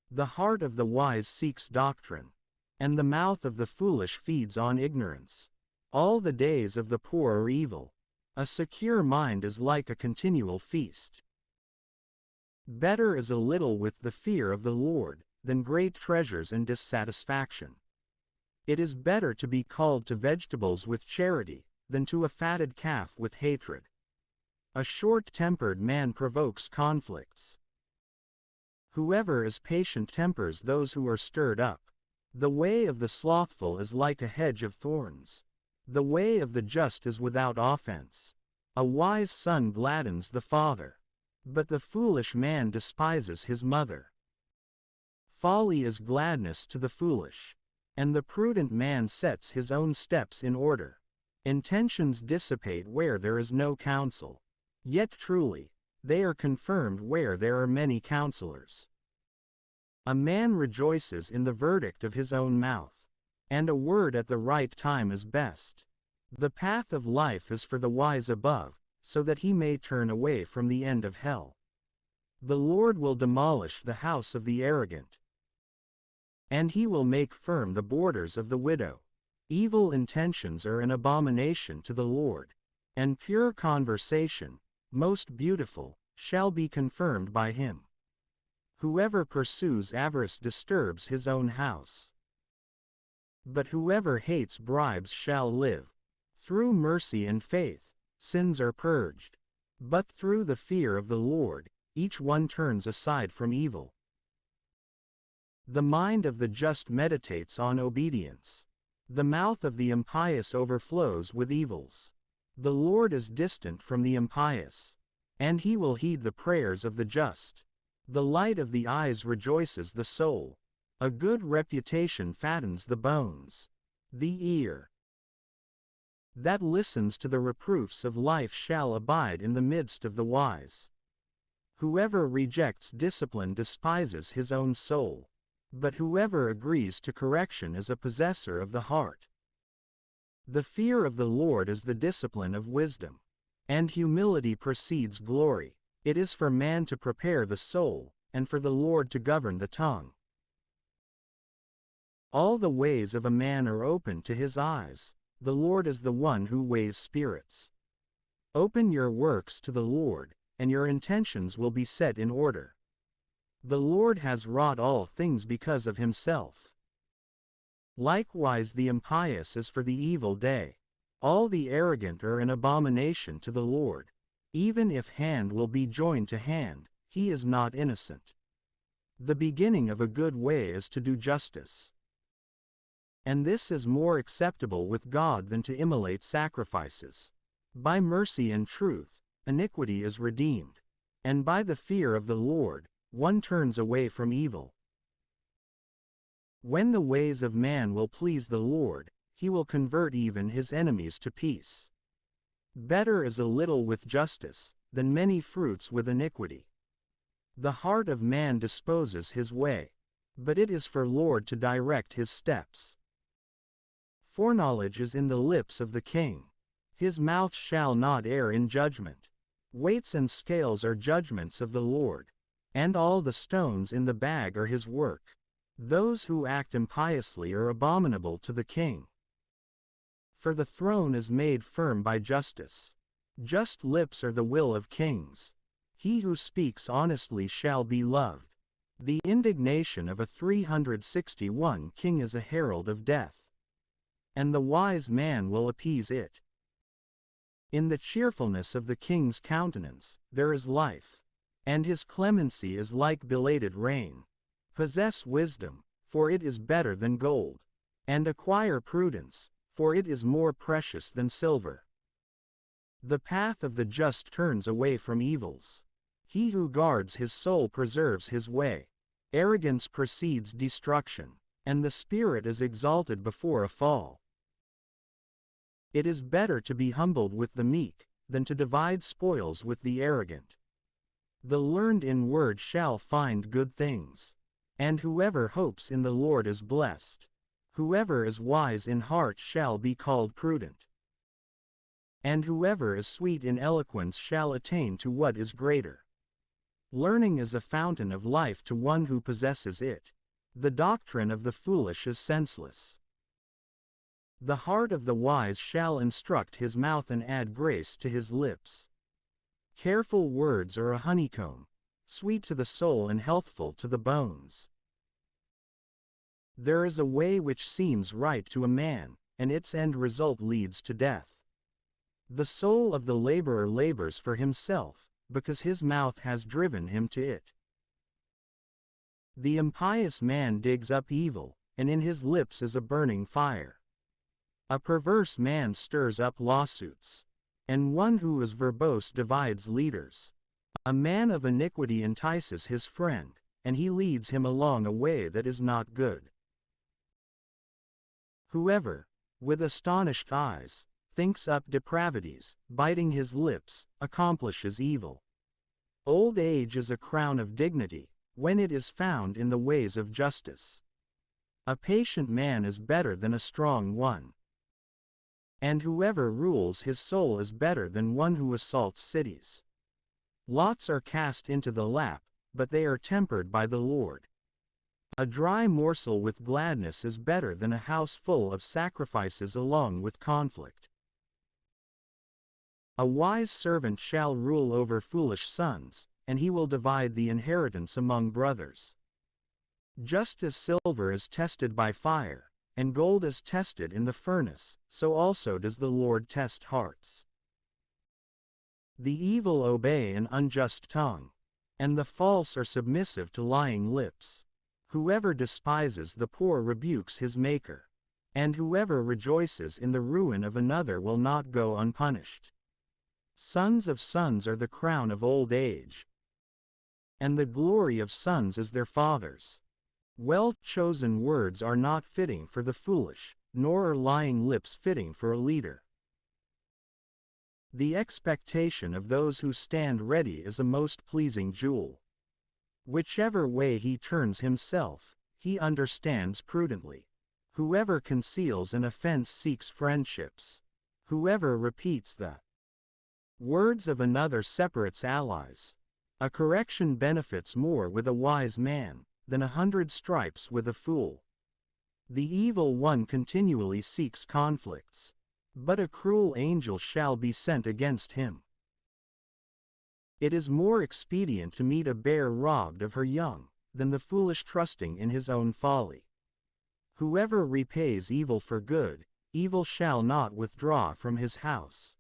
The heart of the wise seeks doctrine, and the mouth of the foolish feeds on ignorance. All the days of the poor are evil. A secure mind is like a continual feast. Better is a little with the fear of the Lord, than great treasures and dissatisfaction. It is better to be called to vegetables with charity, than to a fatted calf with hatred. A short-tempered man provokes conflicts. Whoever is patient tempers those who are stirred up. The way of the slothful is like a hedge of thorns. The way of the just is without offense. A wise son gladdens the father, but the foolish man despises his mother. Folly is gladness to the foolish, and the prudent man sets his own steps in order. Intentions dissipate where there is no counsel, yet truly, they are confirmed where there are many counselors. A man rejoices in the verdict of his own mouth, and a word at the right time is best. The path of life is for the wise above, so that he may turn away from the end of hell. The Lord will demolish the house of the arrogant, and he will make firm the borders of the widow. Evil intentions are an abomination to the Lord, and pure conversation, most beautiful, shall be confirmed by him. Whoever pursues avarice disturbs his own house, but whoever hates bribes shall live. Through mercy and faith, sins are purged, but through the fear of the Lord, each one turns aside from evil. The mind of the just meditates on obedience. The mouth of the impious overflows with evils. The Lord is distant from the impious, and he will heed the prayers of the just. The light of the eyes rejoices the soul. A good reputation fattens the bones. The ear that listens to the reproofs of life shall abide in the midst of the wise. Whoever rejects discipline despises his own soul, but whoever agrees to correction is a possessor of the heart. The fear of the Lord is the discipline of wisdom, and humility precedes glory. It is for man to prepare the soul, and for the Lord to govern the tongue. All the ways of a man are open to his eyes. The Lord is the one who weighs spirits. Open your works to the Lord, and your intentions will be set in order. The Lord has wrought all things because of himself. Likewise the impious is for the evil day. All the arrogant are an abomination to the Lord. Even if hand will be joined to hand, he is not innocent. The beginning of a good way is to do justice, and this is more acceptable with God than to immolate sacrifices. By mercy and truth, iniquity is redeemed, and by the fear of the Lord, one turns away from evil. When the ways of man will please the Lord, he will convert even his enemies to peace. Better is a little with justice, than many fruits with iniquity. The heart of man disposes his way, but it is for Lord to direct his steps. Foreknowledge is in the lips of the king. His mouth shall not err in judgment. Weights and scales are judgments of the Lord, and all the stones in the bag are his work. Those who act impiously are abominable to the king, for the throne is made firm by justice. Just lips are the will of kings. He who speaks honestly shall be loved. The indignation of a 361 king is a herald of death, and the wise man will appease it. In the cheerfulness of the king's countenance, there is life, and his clemency is like belated rain. Possess wisdom, for it is better than gold, and acquire prudence, for it is more precious than silver. The path of the just turns away from evils. He who guards his soul preserves his way. Arrogance precedes destruction, and the spirit is exalted before a fall. It is better to be humbled with the meek, than to divide spoils with the arrogant. The learned in word shall find good things, and whoever hopes in the Lord is blessed. Whoever is wise in heart shall be called prudent, and whoever is sweet in eloquence shall attain to what is greater. Learning is a fountain of life to one who possesses it. The doctrine of the foolish is senseless. The heart of the wise shall instruct his mouth and add grace to his lips. Careful words are a honeycomb, sweet to the soul and healthful to the bones. There is a way which seems right to a man, and its end result leads to death. The soul of the laborer labors for himself, because his mouth has driven him to it. The impious man digs up evil, and in his lips is a burning fire. A perverse man stirs up lawsuits, and one who is verbose divides leaders. A man of iniquity entices his friend, and he leads him along a way that is not good. Whoever, with astonished eyes, thinks up depravities, biting his lips, accomplishes evil. Old age is a crown of dignity, when it is found in the ways of justice. A patient man is better than a strong one, and whoever rules his soul is better than one who assaults cities. Lots are cast into the lap, but they are tempered by the Lord. A dry morsel with gladness is better than a house full of sacrifices along with conflict. A wise servant shall rule over foolish sons, and he will divide the inheritance among brothers. Just as silver is tested by fire, and gold is tested in the furnace, so also does the Lord test hearts. The evil obey an unjust tongue, and the false are submissive to lying lips. Whoever despises the poor rebukes his Maker, and whoever rejoices in the ruin of another will not go unpunished. Sons of sons are the crown of old age, and the glory of sons is their fathers. Well-chosen words are not fitting for the foolish, nor are lying lips fitting for a leader. The expectation of those who stand ready is a most pleasing jewel. Whichever way he turns himself, he understands prudently. Whoever conceals an offense seeks friendships. Whoever repeats the words of another separates allies. A correction benefits more with a wise man than 100 stripes with a fool. The evil one continually seeks conflicts, but a cruel angel shall be sent against him. It is more expedient to meet a bear robbed of her young, than the foolish trusting in his own folly. Whoever repays evil for good, evil shall not withdraw from his house.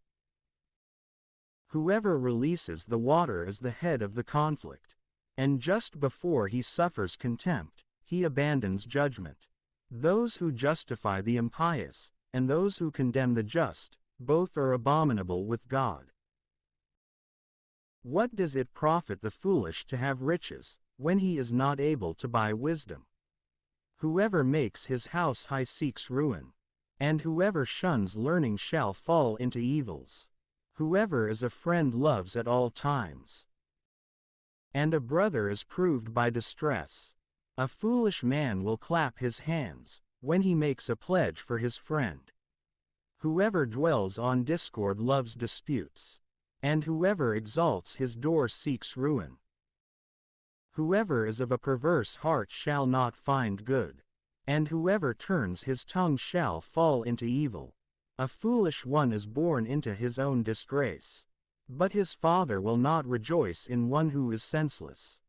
Whoever releases the water is the head of the conflict, and just before he suffers contempt, he abandons judgment. Those who justify the impious, and those who condemn the just, both are abominable with God. What does it profit the foolish to have riches, when he is not able to buy wisdom? Whoever makes his house high seeks ruin, and whoever shuns learning shall fall into evils. Whoever is a friend loves at all times, and a brother is proved by distress. A foolish man will clap his hands, when he makes a pledge for his friend. Whoever dwells on discord loves disputes, and whoever exalts his door seeks ruin. Whoever is of a perverse heart shall not find good, and whoever turns his tongue shall fall into evil. A foolish one is born into his own disgrace, but his father will not rejoice in one who is senseless.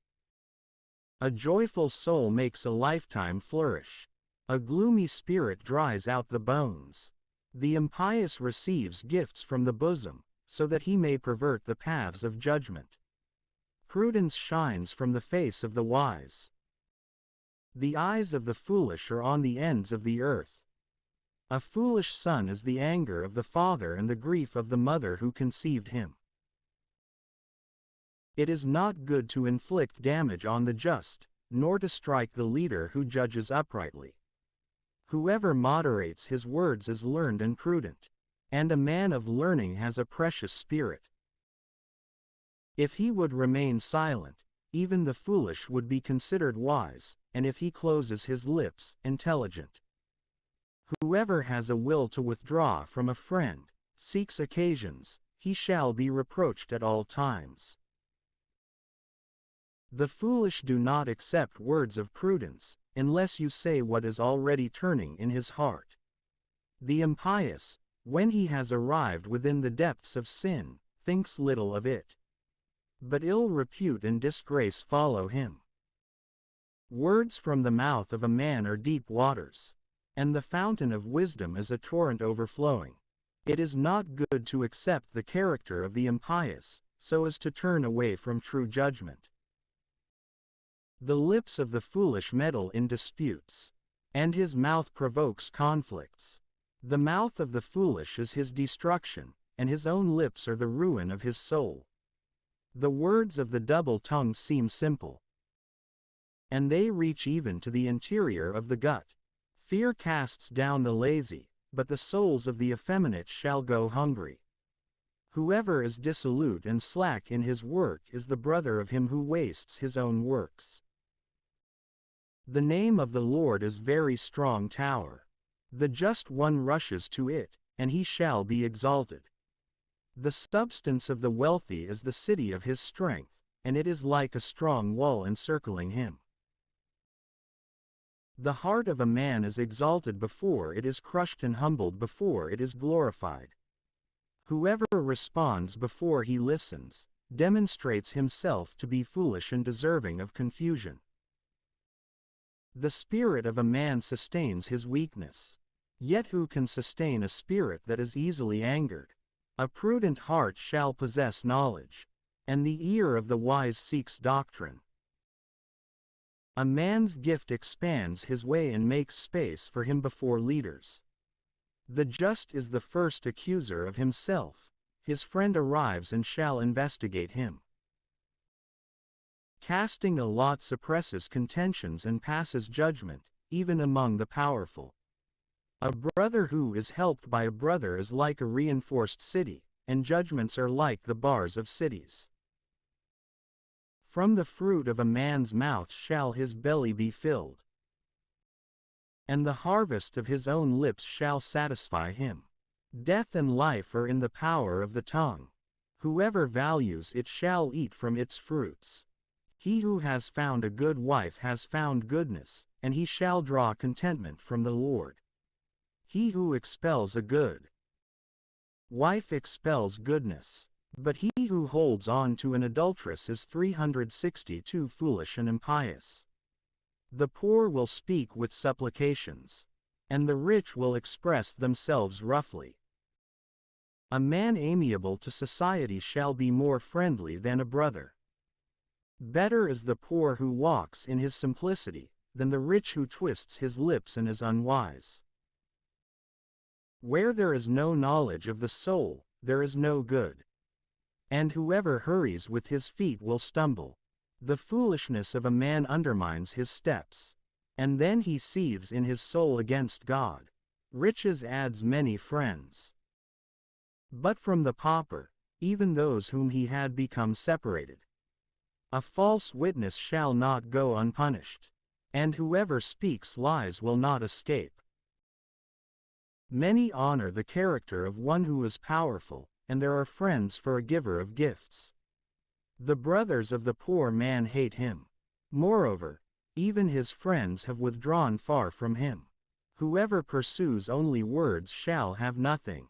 A joyful soul makes a lifetime flourish. A gloomy spirit dries out the bones. The impious receives gifts from the bosom, so that he may pervert the paths of judgment. Prudence shines from the face of the wise. The eyes of the foolish are on the ends of the earth. A foolish son is the anger of the father and the grief of the mother who conceived him. It is not good to inflict damage on the just, nor to strike the leader who judges uprightly. Whoever moderates his words is learned and prudent, and a man of learning has a precious spirit. If he would remain silent, even the foolish would be considered wise, and if he closes his lips, intelligent. Whoever has a will to withdraw from a friend, seeks occasions, he shall be reproached at all times. The foolish do not accept words of prudence, unless you say what is already turning in his heart. The impious, when he has arrived within the depths of sin, thinks little of it. But ill repute and disgrace follow him. Words from the mouth of a man are deep waters, and the fountain of wisdom is a torrent overflowing. It is not good to accept the character of the impious, so as to turn away from true judgment. The lips of the foolish meddle in disputes, and his mouth provokes conflicts. The mouth of the foolish is his destruction, and his own lips are the ruin of his soul. The words of the double-tongued seem simple, and they reach even to the interior of the gut. Fear casts down the lazy, but the souls of the effeminate shall go hungry. Whoever is dissolute and slack in his work is the brother of him who wastes his own works. The name of the Lord is very strong tower. The just one rushes to it, and he shall be exalted. The substance of the wealthy is the city of his strength, and it is like a strong wall encircling him. The heart of a man is exalted before it is crushed and humbled before it is glorified. Whoever responds before he listens, demonstrates himself to be foolish and deserving of confusion. The spirit of a man sustains his weakness. Yet who can sustain a spirit that is easily angered? A prudent heart shall possess knowledge, and the ear of the wise seeks doctrine. A man's gift expands his way and makes space for him before leaders. The just is the first accuser of himself. His friend arrives and shall investigate him. Casting a lot suppresses contentions and passes judgment, even among the powerful. A brother who is helped by a brother is like a reinforced city, and judgments are like the bars of cities. From the fruit of a man's mouth shall his belly be filled, and the harvest of his own lips shall satisfy him. Death and life are in the power of the tongue. Whoever values it shall eat from its fruits. He who has found a good wife has found goodness, and he shall draw contentment from the Lord. He who expels a good wife expels goodness, but he who holds on to an adulteress is 362 foolish and impious. The poor will speak with supplications, and the rich will express themselves roughly. A man amiable to society shall be more friendly than a brother. Better is the poor who walks in his simplicity, than the rich who twists his lips and is unwise. Where there is no knowledge of the soul, there is no good. And whoever hurries with his feet will stumble. The foolishness of a man undermines his steps, and then he seethes in his soul against God. Riches adds many friends, but from the pauper, even those whom he had become separated. A false witness shall not go unpunished, and whoever speaks lies will not escape. Many honor the character of one who is powerful, and there are friends for a giver of gifts. The brothers of the poor man hate him. Moreover, even his friends have withdrawn far from him. Whoever pursues only words shall have nothing.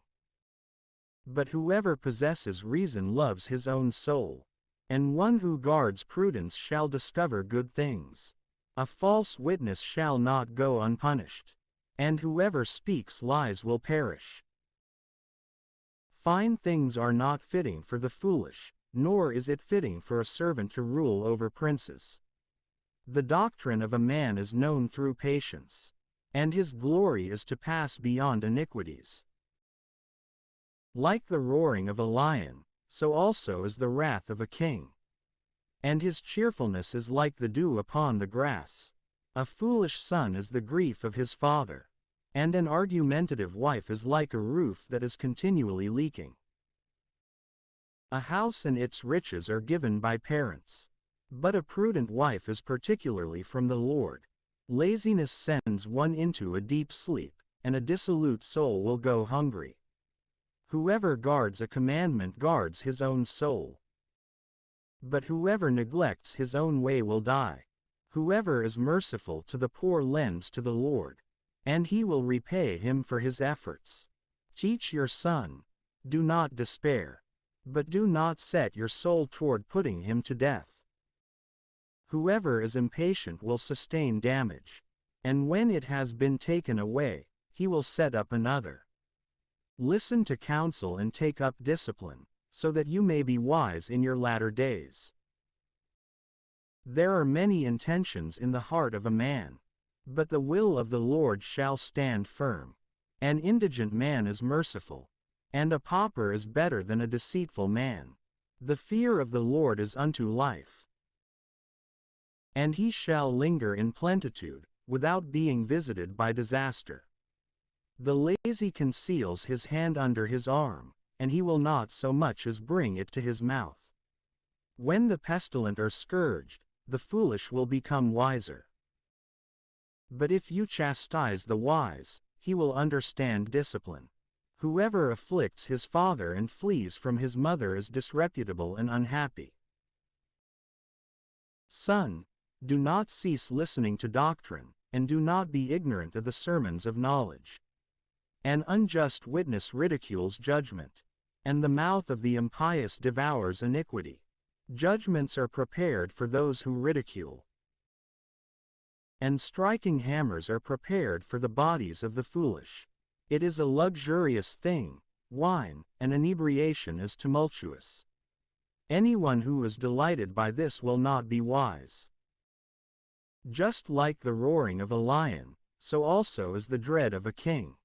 But whoever possesses reason loves his own soul, and one who guards prudence shall discover good things. A false witness shall not go unpunished, and whoever speaks lies will perish. Fine things are not fitting for the foolish, nor is it fitting for a servant to rule over princes. The doctrine of a man is known through patience, and his glory is to pass beyond iniquities. Like the roaring of a lion, so also is the wrath of a king. And his cheerfulness is like the dew upon the grass. A foolish son is the grief of his father, and an argumentative wife is like a roof that is continually leaking. A house and its riches are given by parents, but a prudent wife is particularly from the Lord. Laziness sends one into a deep sleep, and a dissolute soul will go hungry. Whoever guards a commandment guards his own soul. But whoever neglects his own way will die. Whoever is merciful to the poor lends to the Lord, and he will repay him for his efforts. Teach your son, do not despair, but do not set your soul toward putting him to death. Whoever is impatient will sustain damage, and when it has been taken away, he will set up another. Listen to counsel and take up discipline, so that you may be wise in your latter days. There are many intentions in the heart of a man, but the will of the Lord shall stand firm. An indigent man is merciful, and a pauper is better than a deceitful man. The fear of the Lord is unto life, and he shall linger in plenitude, without being visited by disaster. The lazy conceals his hand under his arm, and he will not so much as bring it to his mouth. When the pestilent are scourged, the foolish will become wiser. But if you chastise the wise, he will understand discipline. Whoever afflicts his father and flees from his mother is disreputable and unhappy. Son, do not cease listening to doctrine, and do not be ignorant of the sermons of knowledge. An unjust witness ridicules judgment, and the mouth of the impious devours iniquity. Judgments are prepared for those who ridicule, and striking hammers are prepared for the bodies of the foolish. It is a luxurious thing, wine, and inebriation is tumultuous. Anyone who is delighted by this will not be wise. Just like the roaring of a lion, so also is the dread of a king.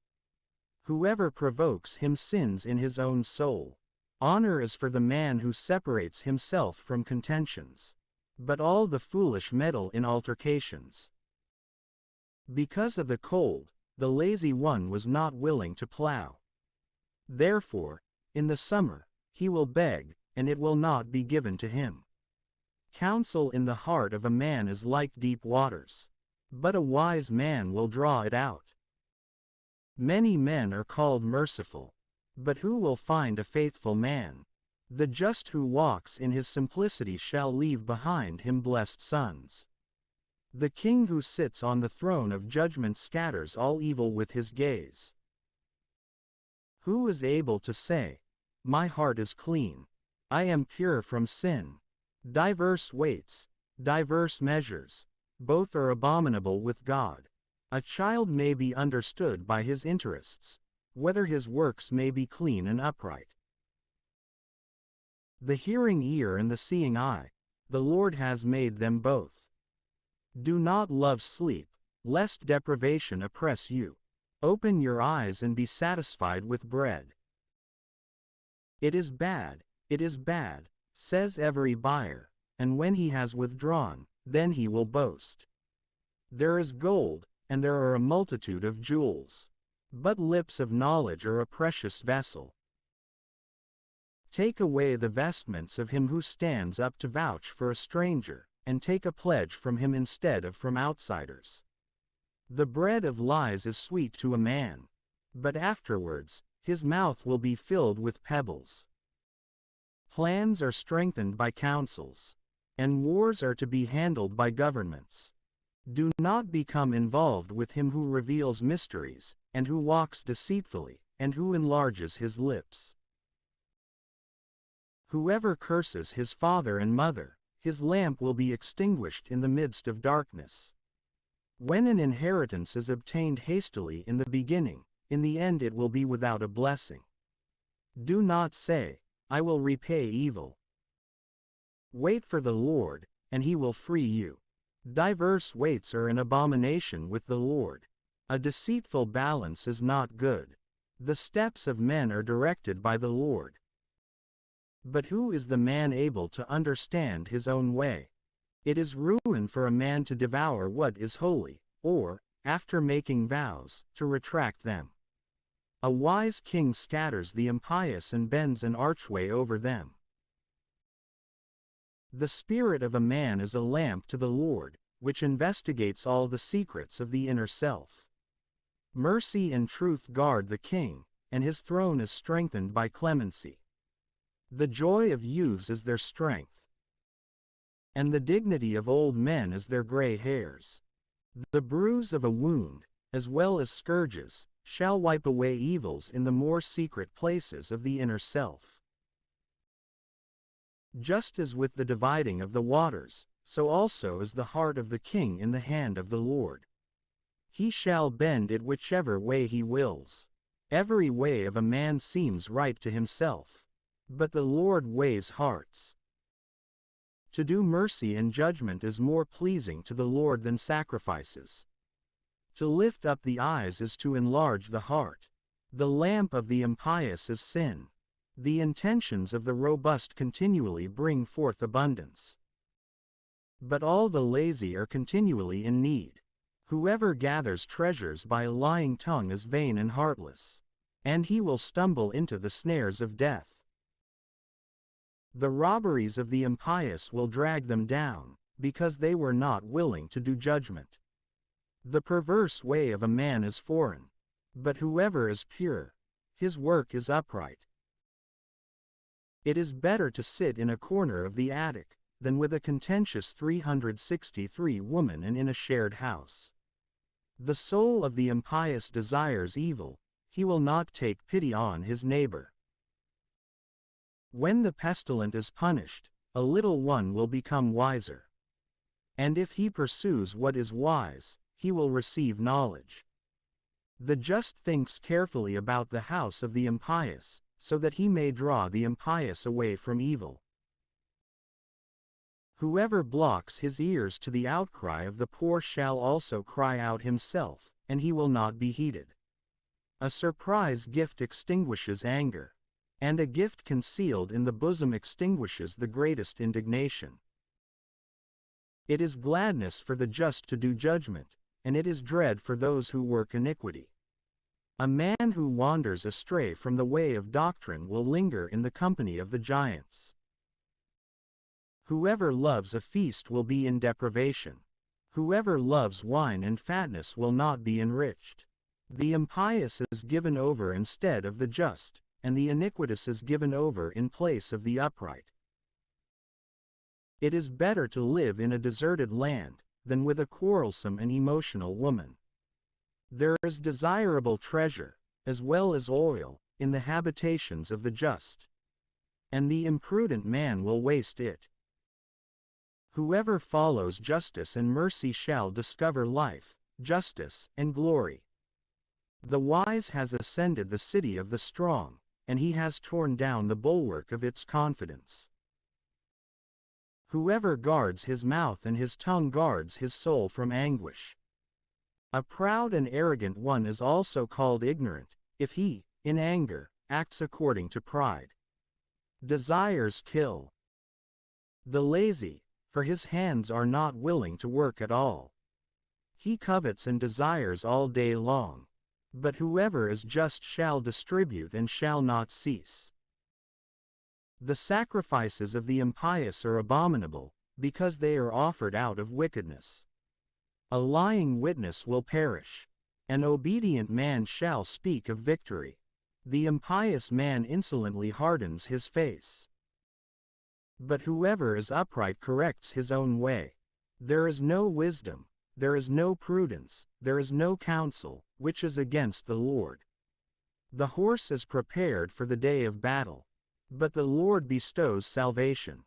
Whoever provokes him sins in his own soul. Honor is for the man who separates himself from contentions, but all the foolish meddle in altercations. Because of the cold, the lazy one was not willing to plow. Therefore, in the summer, he will beg, and it will not be given to him. Counsel in the heart of a man is like deep waters, but a wise man will draw it out. Many men are called merciful, but who will find a faithful man? The just who walks in his simplicity shall leave behind him blessed sons. The king who sits on the throne of judgment scatters all evil with his gaze. Who is able to say, "My heart is clean, I am pure from sin"? Diverse weights, diverse measures, both are abominable with God. A child may be understood by his interests, whether his works may be clean and upright. The hearing ear and the seeing eye, the Lord has made them both. Do not love sleep, lest deprivation oppress you. Open your eyes and be satisfied with bread. It is bad, says every buyer, and when he has withdrawn, then he will boast. There is gold, and there are a multitude of jewels, but lips of knowledge are a precious vessel. Take away the vestments of him who stands up to vouch for a stranger, and take a pledge from him instead of from outsiders. The bread of lies is sweet to a man, but afterwards, his mouth will be filled with pebbles. Plans are strengthened by councils, and wars are to be handled by governments. Do not become involved with him who reveals mysteries, and who walks deceitfully, and who enlarges his lips. Whoever curses his father and mother, his lamp will be extinguished in the midst of darkness. When an inheritance is obtained hastily in the beginning, in the end it will be without a blessing. Do not say, I will repay evil. Wait for the Lord, and he will free you. Diverse weights are an abomination with the Lord. A deceitful balance is not good. The steps of men are directed by the Lord. But who is the man able to understand his own way? It is ruin for a man to devour what is holy, or, after making vows, to retract them. A wise king scatters the impious and bends an archway over them. The spirit of a man is a lamp to the Lord, which investigates all the secrets of the inner self. Mercy and truth guard the king, and his throne is strengthened by clemency. The joy of youths is their strength, and the dignity of old men is their gray hairs. The bruise of a wound, as well as scourges, shall wipe away evils in the more secret places of the inner self. Just as with the dividing of the waters, so also is the heart of the king in the hand of the Lord. He shall bend it whichever way he wills. Every way of a man seems right to himself, but the Lord weighs hearts. To do mercy and judgment is more pleasing to the Lord than sacrifices. To lift up the eyes is to enlarge the heart. The lamp of the impious is sin. The intentions of the robust continually bring forth abundance. But all the lazy are continually in need. Whoever gathers treasures by a lying tongue is vain and heartless, and he will stumble into the snares of death. The robberies of the impious will drag them down, because they were not willing to do judgment. The perverse way of a man is foreign, but whoever is pure, his work is upright. It is better to sit in a corner of the attic, than with a contentious 363 woman and in a shared house. The soul of the impious desires evil, he will not take pity on his neighbor. When the pestilent is punished, a little one will become wiser. And if he pursues what is wise, he will receive knowledge. The just thinks carefully about the house of the impious, so that he may draw the impious away from evil. Whoever blocks his ears to the outcry of the poor shall also cry out himself, and he will not be heeded. A surprise gift extinguishes anger, and a gift concealed in the bosom extinguishes the greatest indignation. It is gladness for the just to do judgment, and it is dread for those who work iniquity. A man who wanders astray from the way of doctrine will linger in the company of the giants. Whoever loves a feast will be in deprivation. Whoever loves wine and fatness will not be enriched. The impious is given over instead of the just, and the iniquitous is given over in place of the upright. It is better to live in a deserted land, than with a quarrelsome and emotional woman. There is desirable treasure, as well as oil, in the habitations of the just, and the imprudent man will waste it. Whoever follows justice and mercy shall discover life, justice, and glory. The wise has ascended the city of the strong, and he has torn down the bulwark of its confidence. Whoever guards his mouth and his tongue guards his soul from anguish. A proud and arrogant one is also called ignorant, if he, in anger, acts according to pride. Desires kill the lazy, for his hands are not willing to work at all. He covets and desires all day long, but whoever is just shall distribute and shall not cease. The sacrifices of the impious are abominable, because they are offered out of wickedness. A lying witness will perish. An obedient man shall speak of victory. The impious man insolently hardens his face. But whoever is upright corrects his own way. There is no wisdom, there is no prudence, there is no counsel, which is against the Lord. The horse is prepared for the day of battle, but the Lord bestows salvation.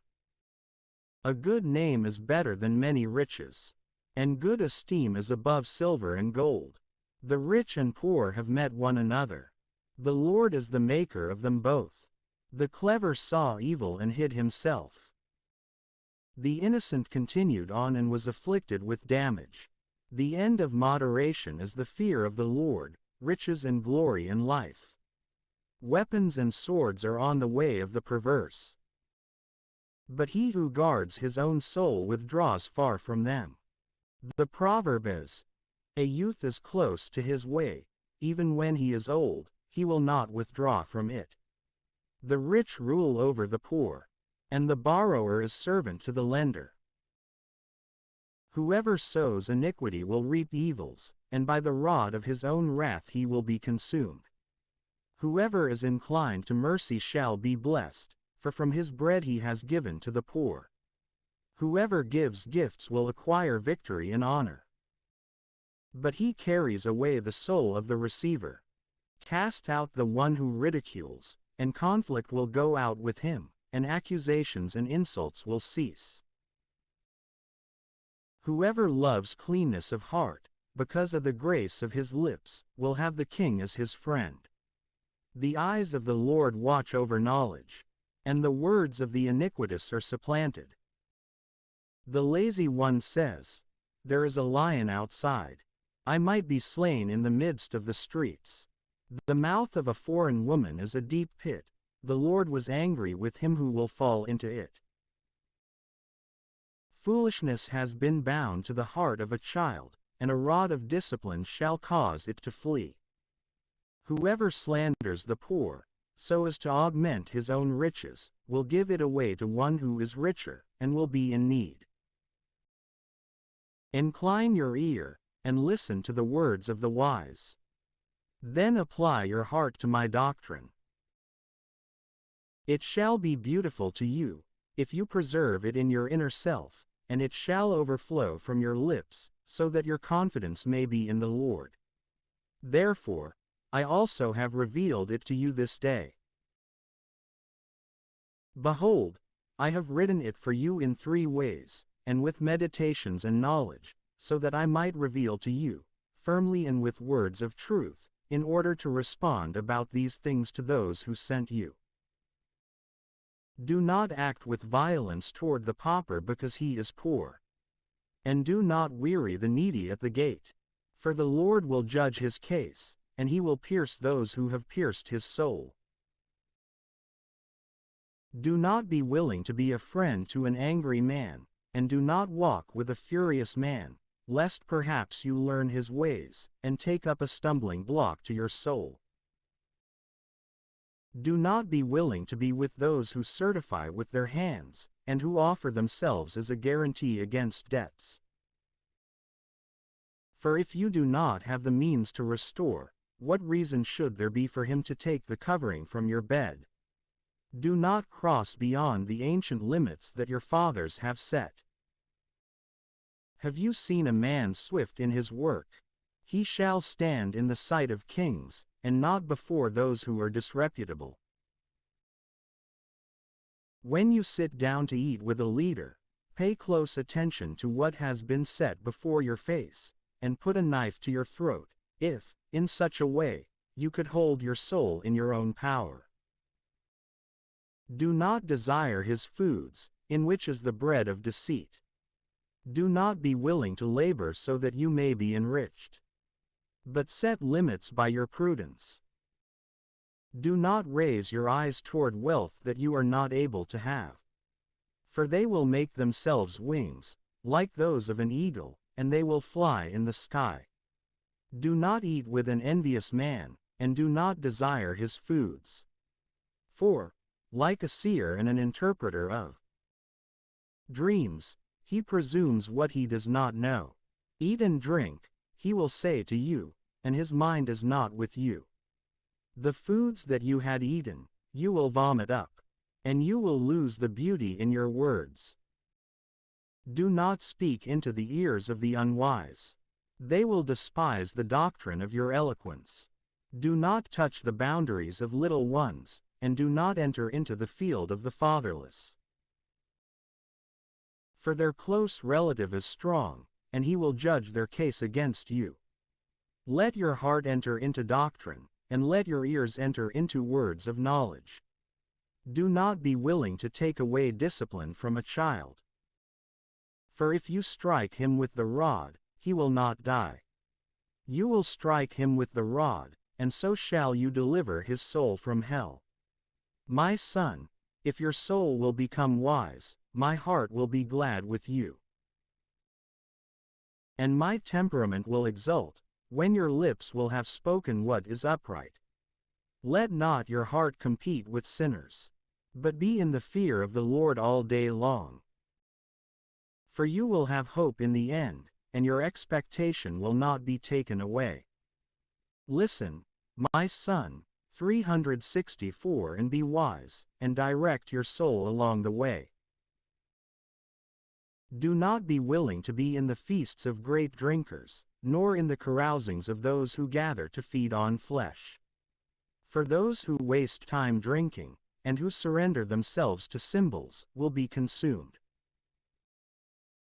A good name is better than many riches, and good esteem is above silver and gold. The rich and poor have met one another. The Lord is the maker of them both. The clever saw evil and hid himself. The innocent continued on and was afflicted with damage. The end of moderation is the fear of the Lord, riches and glory and life. Weapons and swords are on the way of the perverse, but he who guards his own soul withdraws far from them. The proverb is, a youth is close to his way, even when he is old, he will not withdraw from it. The rich rule over the poor, and the borrower is servant to the lender. Whoever sows iniquity will reap evils, and by the rod of his own wrath he will be consumed. Whoever is inclined to mercy shall be blessed, for from his bread he has given to the poor. Whoever gives gifts will acquire victory and honor, but he carries away the soul of the receiver. Cast out the one who ridicules, and conflict will go out with him, and accusations and insults will cease. Whoever loves cleanness of heart, because of the grace of his lips, will have the king as his friend. The eyes of the Lord watch over knowledge, and the words of the iniquitous are supplanted. The lazy one says, there is a lion outside. I might be slain in the midst of the streets. The mouth of a foreign woman is a deep pit. The Lord was angry with him who will fall into it. Foolishness has been bound to the heart of a child, and a rod of discipline shall cause it to flee. Whoever slanders the poor, so as to augment his own riches, will give it away to one who is richer, and will be in need. Incline your ear, and listen to the words of the wise. Then apply your heart to my doctrine. It shall be beautiful to you, if you preserve it in your inner self, and it shall overflow from your lips, so that your confidence may be in the Lord. Therefore, I also have revealed it to you this day. Behold, I have written it for you in 3 ways, and with meditations and knowledge, so that I might reveal to you, firmly and with words of truth, in order to respond about these things to those who sent you. Do not act with violence toward the pauper because he is poor. And do not weary the needy at the gate. For the Lord will judge his case, and he will pierce those who have pierced his soul. Do not be willing to be a friend to an angry man, and do not walk with a furious man, lest perhaps you learn his ways, and take up a stumbling block to your soul. Do not be willing to be with those who certify with their hands, and who offer themselves as a guarantee against debts. For if you do not have the means to restore, what reason should there be for him to take the covering from your bed? Do not cross beyond the ancient limits that your fathers have set. Have you seen a man swift in his work? He shall stand in the sight of kings, and not before those who are disreputable. When you sit down to eat with a leader, pay close attention to what has been set before your face, and put a knife to your throat, if, in such a way, you could hold your soul in your own power. Do not desire his foods, in which is the bread of deceit. Do not be willing to labor so that you may be enriched. But set limits by your prudence. Do not raise your eyes toward wealth that you are not able to have. For they will make themselves wings, like those of an eagle, and they will fly in the sky. Do not eat with an envious man, and do not desire his foods. For, like a seer and an interpreter of dreams, he presumes what he does not know. Eat and drink, he will say to you, and his mind is not with you. The foods that you had eaten, you will vomit up, and you will lose the beauty in your words. Do not speak into the ears of the unwise. They will despise the doctrine of your eloquence. Do not touch the boundaries of little ones, and do not enter into the field of the fatherless. For their close relative is strong, and he will judge their case against you. Let your heart enter into doctrine, and let your ears enter into words of knowledge. Do not be willing to take away discipline from a child. For if you strike him with the rod, he will not die. You will strike him with the rod, and so shall you deliver his soul from hell. My son, if your soul will become wise, my heart will be glad with you. And my temperament will exult, when your lips will have spoken what is upright. Let not your heart compete with sinners, but be in the fear of the Lord all day long. For you will have hope in the end, and your expectation will not be taken away. Listen, my son, 364, and be wise, and direct your soul along the way. Do not be willing to be in the feasts of great drinkers, nor in the carousings of those who gather to feed on flesh. For those who waste time drinking, and who surrender themselves to cymbals, will be consumed.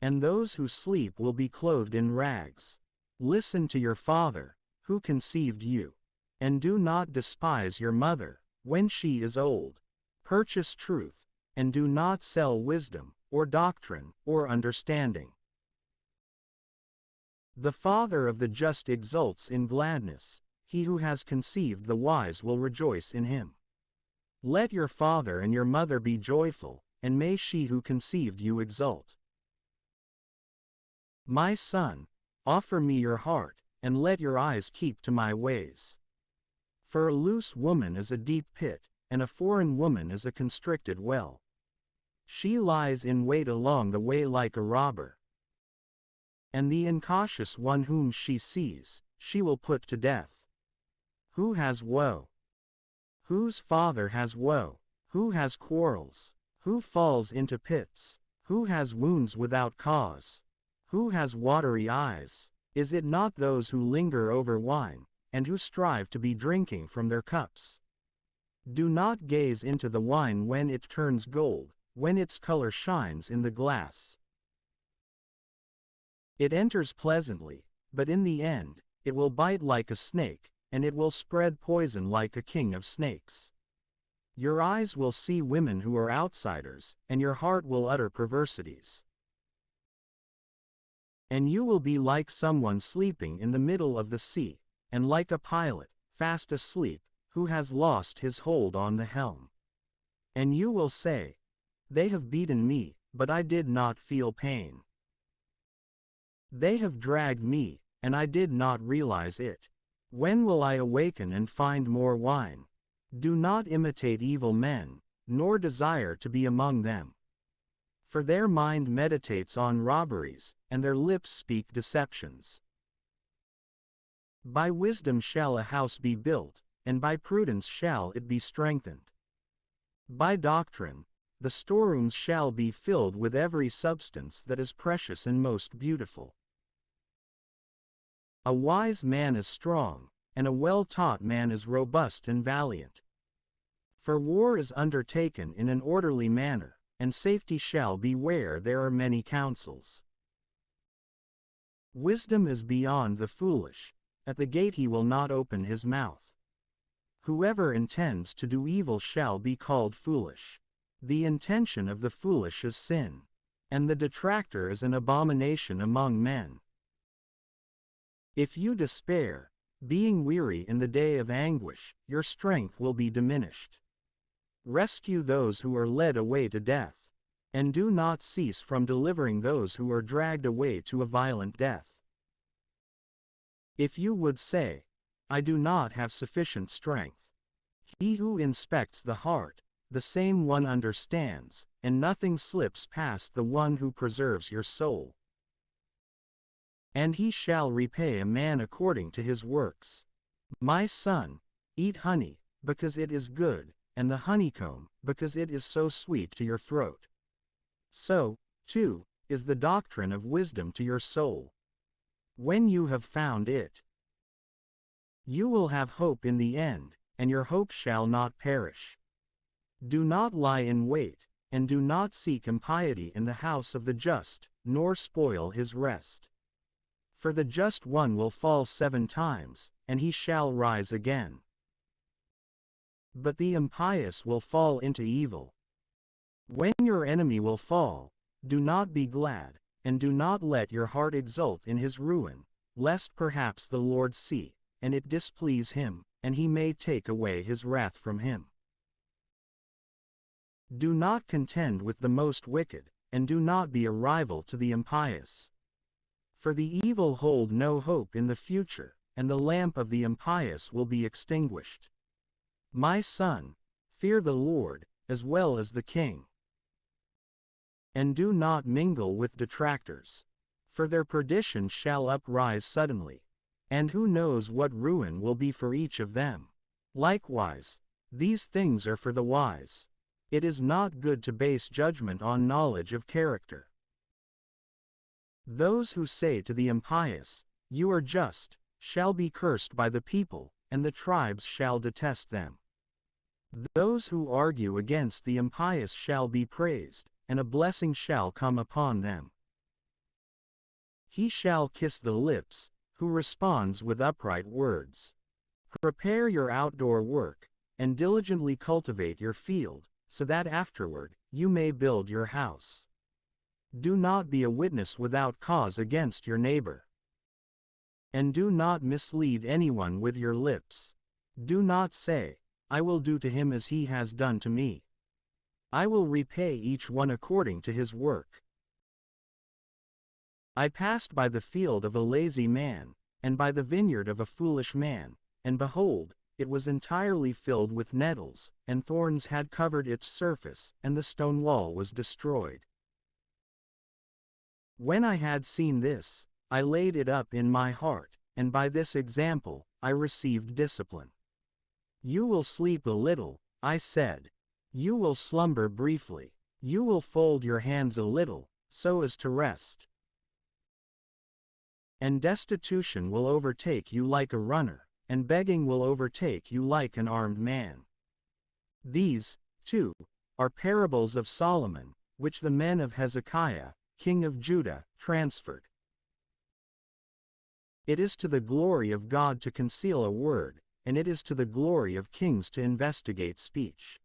And those who sleep will be clothed in rags. Listen to your father, who conceived you. And do not despise your mother, when she is old. Purchase truth, and do not sell wisdom, or doctrine, or understanding. The father of the just exults in gladness, he who has conceived the wise will rejoice in him. Let your father and your mother be joyful, and may she who conceived you exult. My son, offer me your heart, and let your eyes keep to my ways. For a loose woman is a deep pit, and a foreign woman is a constricted well. She lies in wait along the way like a robber. And the incautious one whom she sees, she will put to death. Who has woe? Whose father has woe? Who has quarrels? Who falls into pits? Who has wounds without cause? Who has watery eyes? Is it not those who linger over wine, and who strive to be drinking from their cups? Do not gaze into the wine when it turns gold, when its color shines in the glass. It enters pleasantly, but in the end, it will bite like a snake, and it will spread poison like a king of snakes. Your eyes will see women who are outsiders, and your heart will utter perversities. And you will be like someone sleeping in the middle of the sea, and like a pilot, fast asleep, who has lost his hold on the helm. And you will say, they have beaten me, but I did not feel pain. They have dragged me, and I did not realize it. When will I awaken and find more wine? Do not imitate evil men, nor desire to be among them. For their mind meditates on robberies, and their lips speak deceptions. By wisdom shall a house be built, and by prudence shall it be strengthened. By doctrine, the storerooms shall be filled with every substance that is precious and most beautiful. A wise man is strong, and a well-taught man is robust and valiant. For war is undertaken in an orderly manner, and safety shall be where there are many counsels. Wisdom is beyond the foolish, at the gate he will not open his mouth. Whoever intends to do evil shall be called foolish. The intention of the foolish is sin, and the detractor is an abomination among men. If you despair, being weary in the day of anguish, your strength will be diminished. Rescue those who are led away to death, and do not cease from delivering those who are dragged away to a violent death. If you would say, I do not have sufficient strength, he who inspects the heart, the same one understands, and nothing slips past the one who preserves your soul. And he shall repay a man according to his works. My son, eat honey, because it is good, and the honeycomb, because it is so sweet to your throat. So, too, is the doctrine of wisdom to your soul. When you have found it, you will have hope in the end, and your hope shall not perish. Do not lie in wait, and do not seek impiety in the house of the just, nor spoil his rest. For the just one will fall 7 times, and he shall rise again. but the impious will fall into evil. When your enemy will fall, do not be glad, and do not let your heart exult in his ruin, lest perhaps the Lord see, and it displease him, and he may take away his wrath from him. Do not contend with the most wicked, and do not be a rival to the impious. For the evil hold no hope in the future, and the lamp of the impious will be extinguished. My son, fear the Lord, as well as the king. And do not mingle with detractors, for their perdition shall uprise suddenly, and who knows what ruin will be for each of them. Likewise, these things are for the wise. It is not good to base judgment on knowledge of character. Those who say to the impious, "You are just," shall be cursed by the people, and the tribes shall detest them. Those who argue against the impious shall be praised, and a blessing shall come upon them. He shall kiss the lips, who responds with upright words. Prepare your outdoor work, and diligently cultivate your field, so that afterward, you may build your house. Do not be a witness without cause against your neighbor. And do not mislead anyone with your lips. Do not say, "I will do to him as he has done to me. I will repay each one according to his work." I passed by the field of a lazy man, and by the vineyard of a foolish man, and behold, it was entirely filled with nettles, and thorns had covered its surface, and the stone wall was destroyed. When I had seen this, I laid it up in my heart, and by this example, I received discipline. You will sleep a little, I said. You will slumber briefly. You will fold your hands a little, so as to rest. And destitution will overtake you like a runner, and begging will overtake you like an armed man. These, too, are parables of Solomon, which the men of Hezekiah, king of Judah, transferred. It is to the glory of God to conceal a word, and it is to the glory of kings to investigate speech.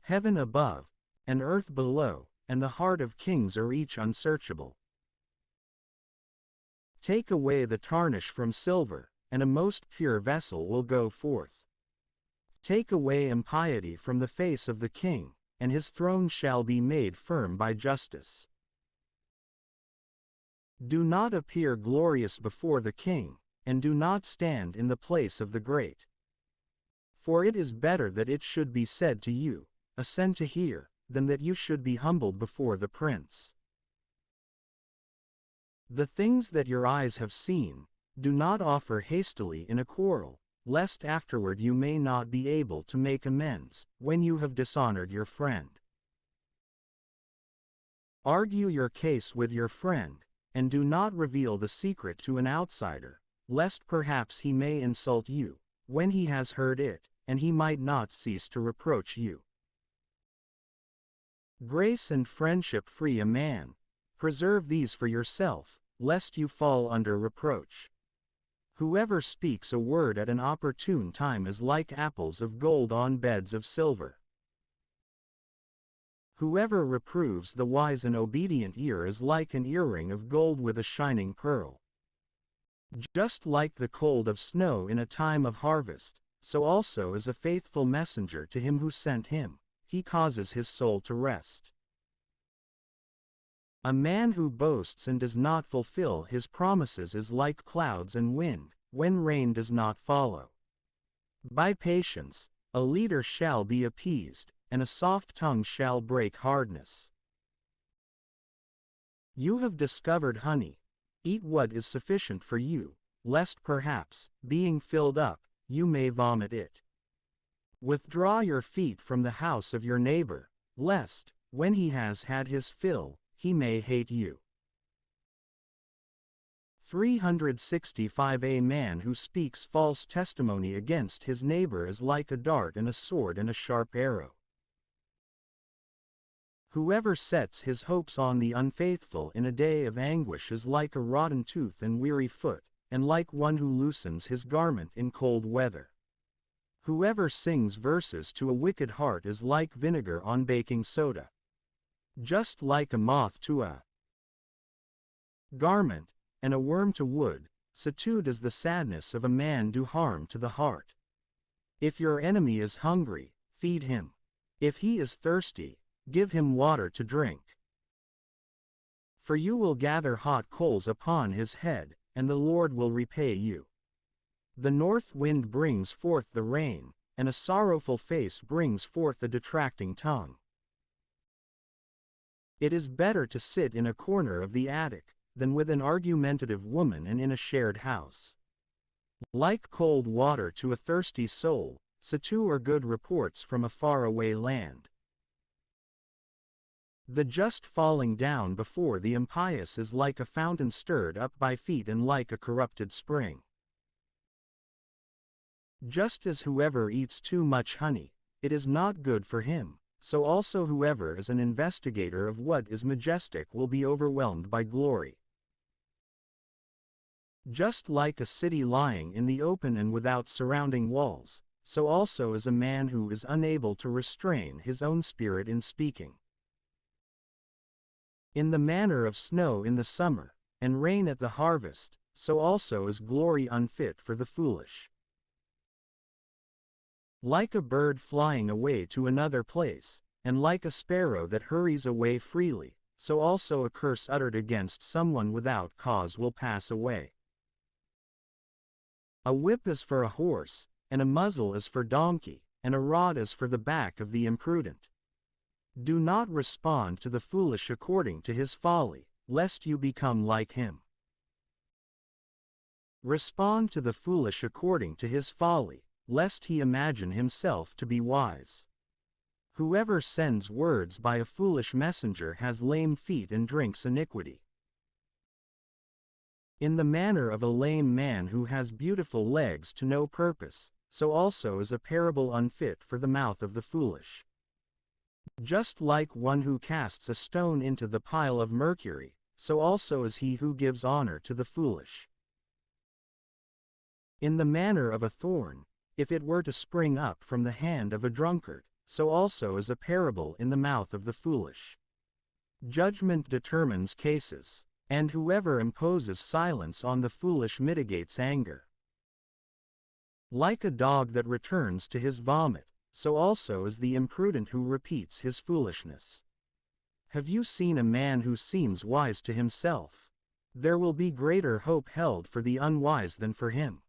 Heaven above, and earth below, and the heart of kings are each unsearchable. Take away the tarnish from silver, and a most pure vessel will go forth. Take away impiety from the face of the king, and his throne shall be made firm by justice. Do not appear glorious before the king, and do not stand in the place of the great. For it is better that it should be said to you, "Ascend to here," than that you should be humbled before the prince. The things that your eyes have seen, do not offer hastily in a quarrel, lest afterward you may not be able to make amends, when you have dishonored your friend. Argue your case with your friend, and do not reveal the secret to an outsider, lest perhaps he may insult you, when he has heard it, and he might not cease to reproach you. Grace and friendship free a man. Preserve these for yourself, lest you fall under reproach. Whoever speaks a word at an opportune time is like apples of gold on beds of silver. Whoever reproves the wise and obedient ear is like an earring of gold with a shining pearl. Just like the cold of snow in a time of harvest, so also is a faithful messenger to him who sent him. He causes his soul to rest. A man who boasts and does not fulfill his promises is like clouds and wind, when rain does not follow. By patience, a leader shall be appeased, and a soft tongue shall break hardness. You have discovered honey. Eat what is sufficient for you, lest perhaps, being filled up, you may vomit it. Withdraw your feet from the house of your neighbor, lest, when he has had his fill, he may hate you. 365 A man who speaks false testimony against his neighbor is like a dart and a sword and a sharp arrow. Whoever sets his hopes on the unfaithful in a day of anguish is like a rotten tooth and weary foot, and like one who loosens his garment in cold weather. Whoever sings verses to a wicked heart is like vinegar on baking soda. Just like a moth to a garment, and a worm to wood, so too does the sadness of a man do harm to the heart. If your enemy is hungry, feed him. If he is thirsty, give him water to drink. For you will gather hot coals upon his head, and the Lord will repay you. The north wind brings forth the rain, and a sorrowful face brings forth a detracting tongue. It is better to sit in a corner of the attic, than with an argumentative woman and in a shared house. Like cold water to a thirsty soul, so too are good reports from a faraway land. The just falling down before the impious is like a fountain stirred up by feet and like a corrupted spring. Just as whoever eats too much honey, it is not good for him, so also whoever is an investigator of what is majestic will be overwhelmed by glory. Just like a city lying in the open and without surrounding walls, so also is a man who is unable to restrain his own spirit in speaking. In the manner of snow in the summer, and rain at the harvest, so also is glory unfit for the foolish. Like a bird flying away to another place, and like a sparrow that hurries away freely, so also a curse uttered against someone without cause will pass away. A whip is for a horse, and a muzzle is for donkey, and a rod is for the back of the imprudent. Do not respond to the foolish according to his folly, lest you become like him. Respond to the foolish according to his folly, lest he imagine himself to be wise. Whoever sends words by a foolish messenger has lame feet and drinks iniquity. In the manner of a lame man who has beautiful legs to no purpose, so also is a parable unfit for the mouth of the foolish. Just like one who casts a stone into the pile of mercury, so also is he who gives honor to the foolish. In the manner of a thorn, if it were to spring up from the hand of a drunkard, so also is a parable in the mouth of the foolish. Judgment determines cases, and whoever imposes silence on the foolish mitigates anger. Like a dog that returns to his vomit, so also is the imprudent who repeats his foolishness. Have you seen a man who seems wise to himself? There will be greater hope held for the unwise than for him.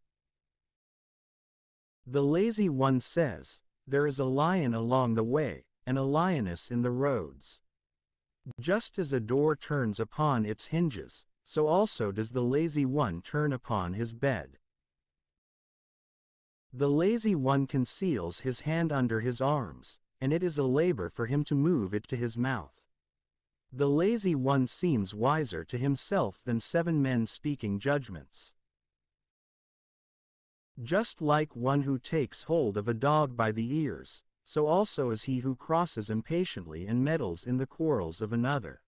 The lazy one says, "There is a lion along the way, and a lioness in the roads." Just as a door turns upon its hinges, so also does the lazy one turn upon his bed. The lazy one conceals his hand under his arms, and it is a labor for him to move it to his mouth. The lazy one seems wiser to himself than 7 men speaking judgments. Just like one who takes hold of a dog by the ears, so also is he who crosses impatiently and meddles in the quarrels of another.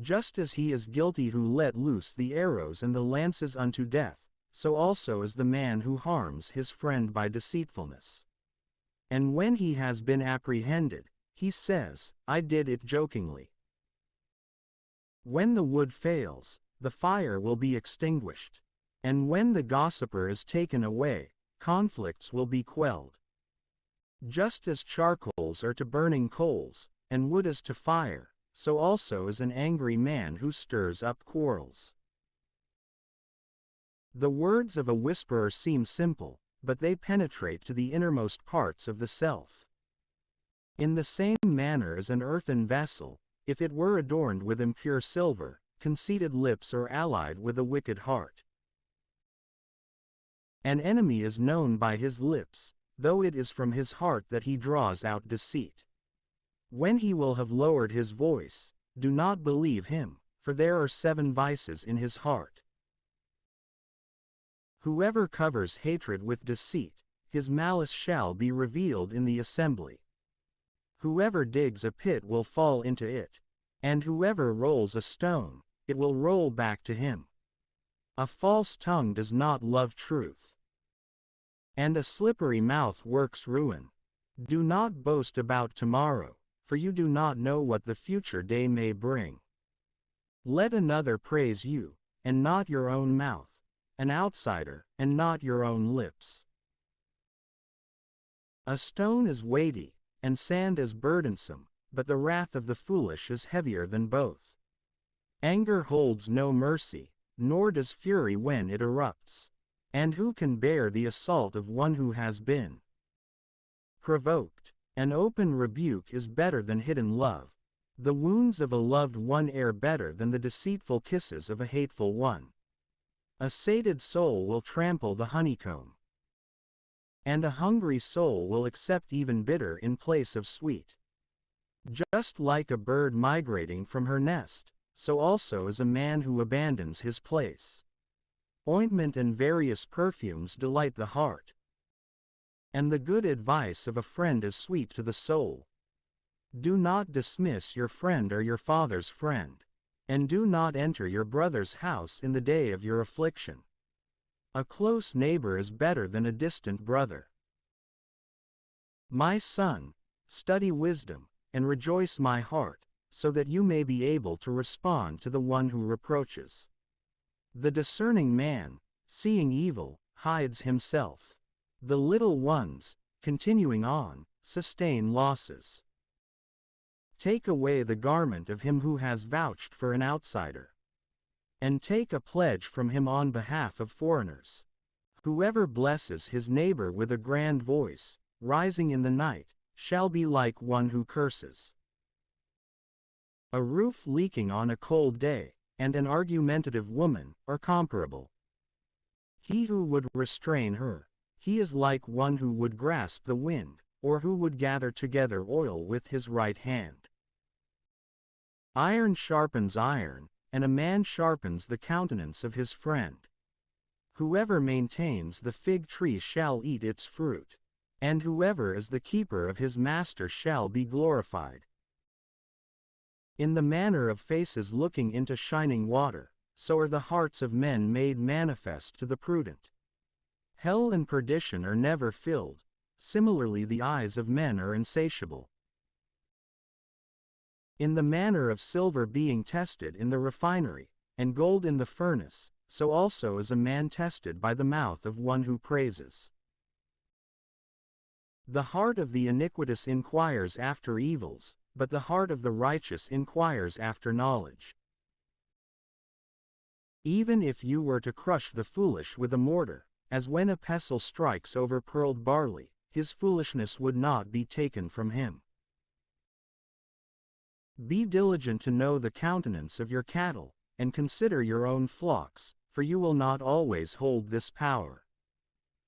Just as he is guilty who let loose the arrows and the lances unto death, so also is the man who harms his friend by deceitfulness. And when he has been apprehended, he says, "I did it jokingly." When the wood fails, the fire will be extinguished. And when the gossiper is taken away, conflicts will be quelled. Just as charcoals are to burning coals, and wood is to fire, so also is an angry man who stirs up quarrels. The words of a whisperer seem simple, but they penetrate to the innermost parts of the self. In the same manner as an earthen vessel, if it were adorned with impure silver, conceited lips are allied with a wicked heart. An enemy is known by his lips, though it is from his heart that he draws out deceit. When he will have lowered his voice, do not believe him, for there are 7 vices in his heart. Whoever covers hatred with deceit, his malice shall be revealed in the assembly. Whoever digs a pit will fall into it, and whoever rolls a stone, it will roll back to him. A false tongue does not love truth, and a slippery mouth works ruin. Do not boast about tomorrow, for you do not know what the future day may bring. Let another praise you, and not your own mouth, an outsider, and not your own lips. A stone is weighty, and sand is burdensome, but the wrath of the foolish is heavier than both. Anger holds no mercy, nor does fury when it erupts. And who can bear the assault of one who has been provoked? An open rebuke is better than hidden love. The wounds of a loved one are better than the deceitful kisses of a hateful one. A sated soul will trample the honeycomb, and a hungry soul will accept even bitter in place of sweet. Just like a bird migrating from her nest, so also is a man who abandons his place. Ointment and various perfumes delight the heart, and the good advice of a friend is sweet to the soul. Do not dismiss your friend or your father's friend, and do not enter your brother's house in the day of your affliction. A close neighbor is better than a distant brother. My son, study wisdom, and rejoice my heart, so that you may be able to respond to the one who reproaches. The discerning man, seeing evil, hides himself. The little ones, continuing on, sustain losses. Take away the garment of him who has vouched for an outsider, and take a pledge from him on behalf of foreigners. Whoever blesses his neighbor with a grand voice, rising in the night, shall be like one who curses. A roof leaking on a cold day, and an argumentative woman, are comparable. He who would restrain her, he is like one who would grasp the wind, or who would gather together oil with his right hand. Iron sharpens iron, and a man sharpens the countenance of his friend. Whoever maintains the fig tree shall eat its fruit, and whoever is the keeper of his master shall be glorified. In the manner of faces looking into shining water, so are the hearts of men made manifest to the prudent. Hell and perdition are never filled, similarly the eyes of men are insatiable. In the manner of silver being tested in the refinery, and gold in the furnace, so also is a man tested by the mouth of one who praises. The heart of the iniquitous inquires after evils, but the heart of the righteous inquires after knowledge. Even if you were to crush the foolish with a mortar, as when a pestle strikes over pearled barley, his foolishness would not be taken from him. Be diligent to know the countenance of your cattle, and consider your own flocks, for you will not always hold this power.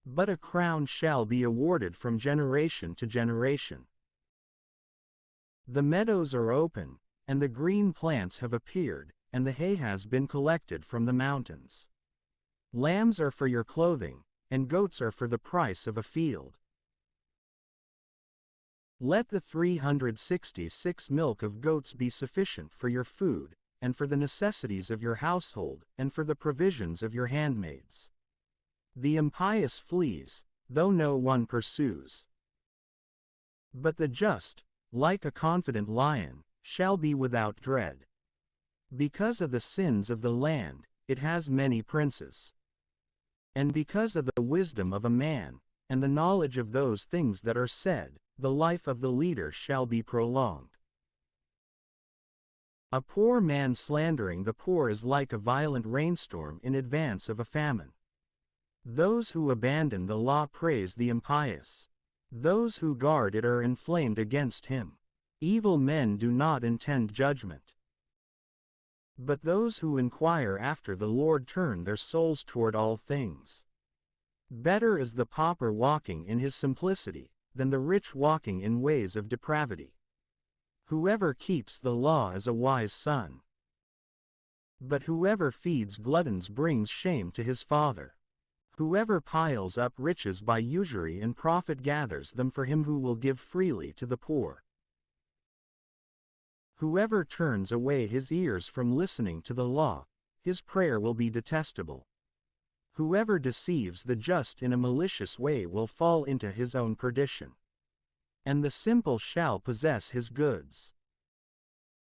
But a crown shall be awarded from generation to generation. The meadows are open, and the green plants have appeared, and the hay has been collected from the mountains. Lambs are for your clothing, and goats are for the price of a field. Let the 366 milk of goats be sufficient for your food, and for the necessities of your household, and for the provisions of your handmaids. The impious flees, though no one pursues. But the just, like a confident lion, shall be without dread. Because of the sins of the land, it has many princes. And because of the wisdom of a man, and the knowledge of those things that are said, the life of the leader shall be prolonged. A poor man slandering the poor is like a violent rainstorm in advance of a famine. Those who abandon the law praise the impious. Those who guard it are inflamed against him. Evil men do not intend judgment, but those who inquire after the Lord turn their souls toward all things. Better is the pauper walking in his simplicity, than the rich walking in ways of depravity. Whoever keeps the law is a wise son, but whoever feeds gluttons brings shame to his father. Whoever piles up riches by usury and profit gathers them for him who will give freely to the poor. Whoever turns away his ears from listening to the law, his prayer will be detestable. Whoever deceives the just in a malicious way will fall into his own perdition. And the simple shall possess his goods.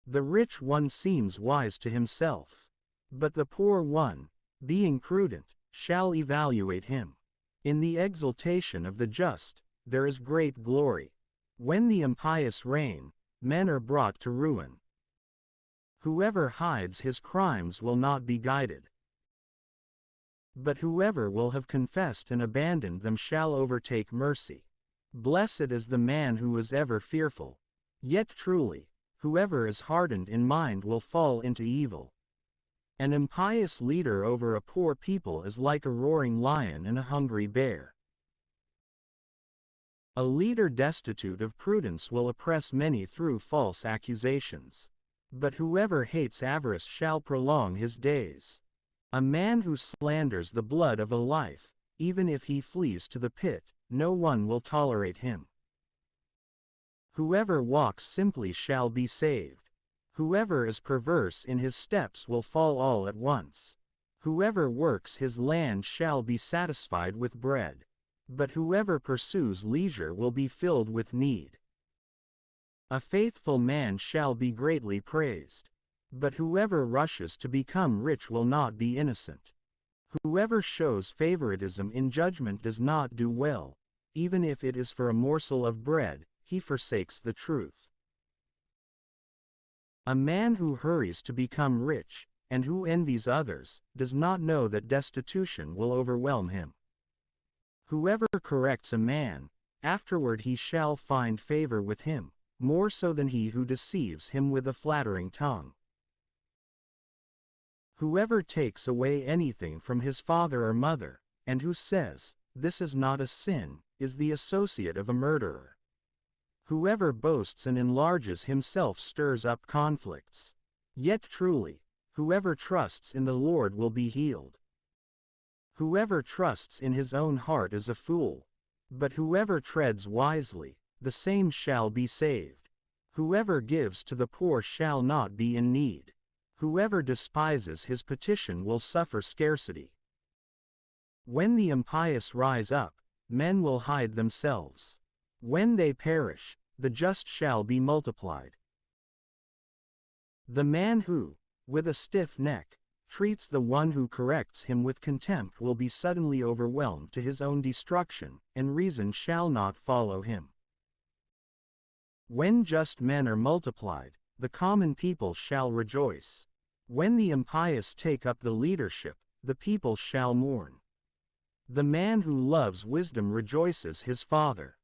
The rich one seems wise to himself, but the poor one, being prudent, shall evaluate him. In the exaltation of the just, there is great glory. When the impious reign, men are brought to ruin. Whoever hides his crimes will not be guided. But whoever will have confessed and abandoned them shall overtake mercy. Blessed is the man who is ever fearful. Yet truly, whoever is hardened in mind will fall into evil. An impious leader over a poor people is like a roaring lion and a hungry bear. A leader destitute of prudence will oppress many through false accusations. But whoever hates avarice shall prolong his days. A man who slanders the blood of a life, even if he flees to the pit, no one will tolerate him. Whoever walks simply shall be saved. Whoever is perverse in his steps will fall all at once. Whoever works his land shall be satisfied with bread. But whoever pursues leisure will be filled with need. A faithful man shall be greatly praised. But whoever rushes to become rich will not be innocent. Whoever shows favoritism in judgment does not do well. Even if it is for a morsel of bread, he forsakes the truth. A man who hurries to become rich, and who envies others, does not know that destitution will overwhelm him. Whoever corrects a man, afterward he shall find favor with him, more so than he who deceives him with a flattering tongue. Whoever takes away anything from his father or mother, and who says, "This is not a sin," is the associate of a murderer. Whoever boasts and enlarges himself stirs up conflicts. Yet truly, whoever trusts in the Lord will be healed. Whoever trusts in his own heart is a fool. But whoever treads wisely, the same shall be saved. Whoever gives to the poor shall not be in need. Whoever despises his petition will suffer scarcity. When the impious rise up, men will hide themselves. When they perish, the just shall be multiplied. The man who, with a stiff neck, treats the one who corrects him with contempt will be suddenly overwhelmed to his own destruction, and reason shall not follow him. When just men are multiplied, the common people shall rejoice. When the impious take up the leadership, the people shall mourn. The man who loves wisdom rejoices his father.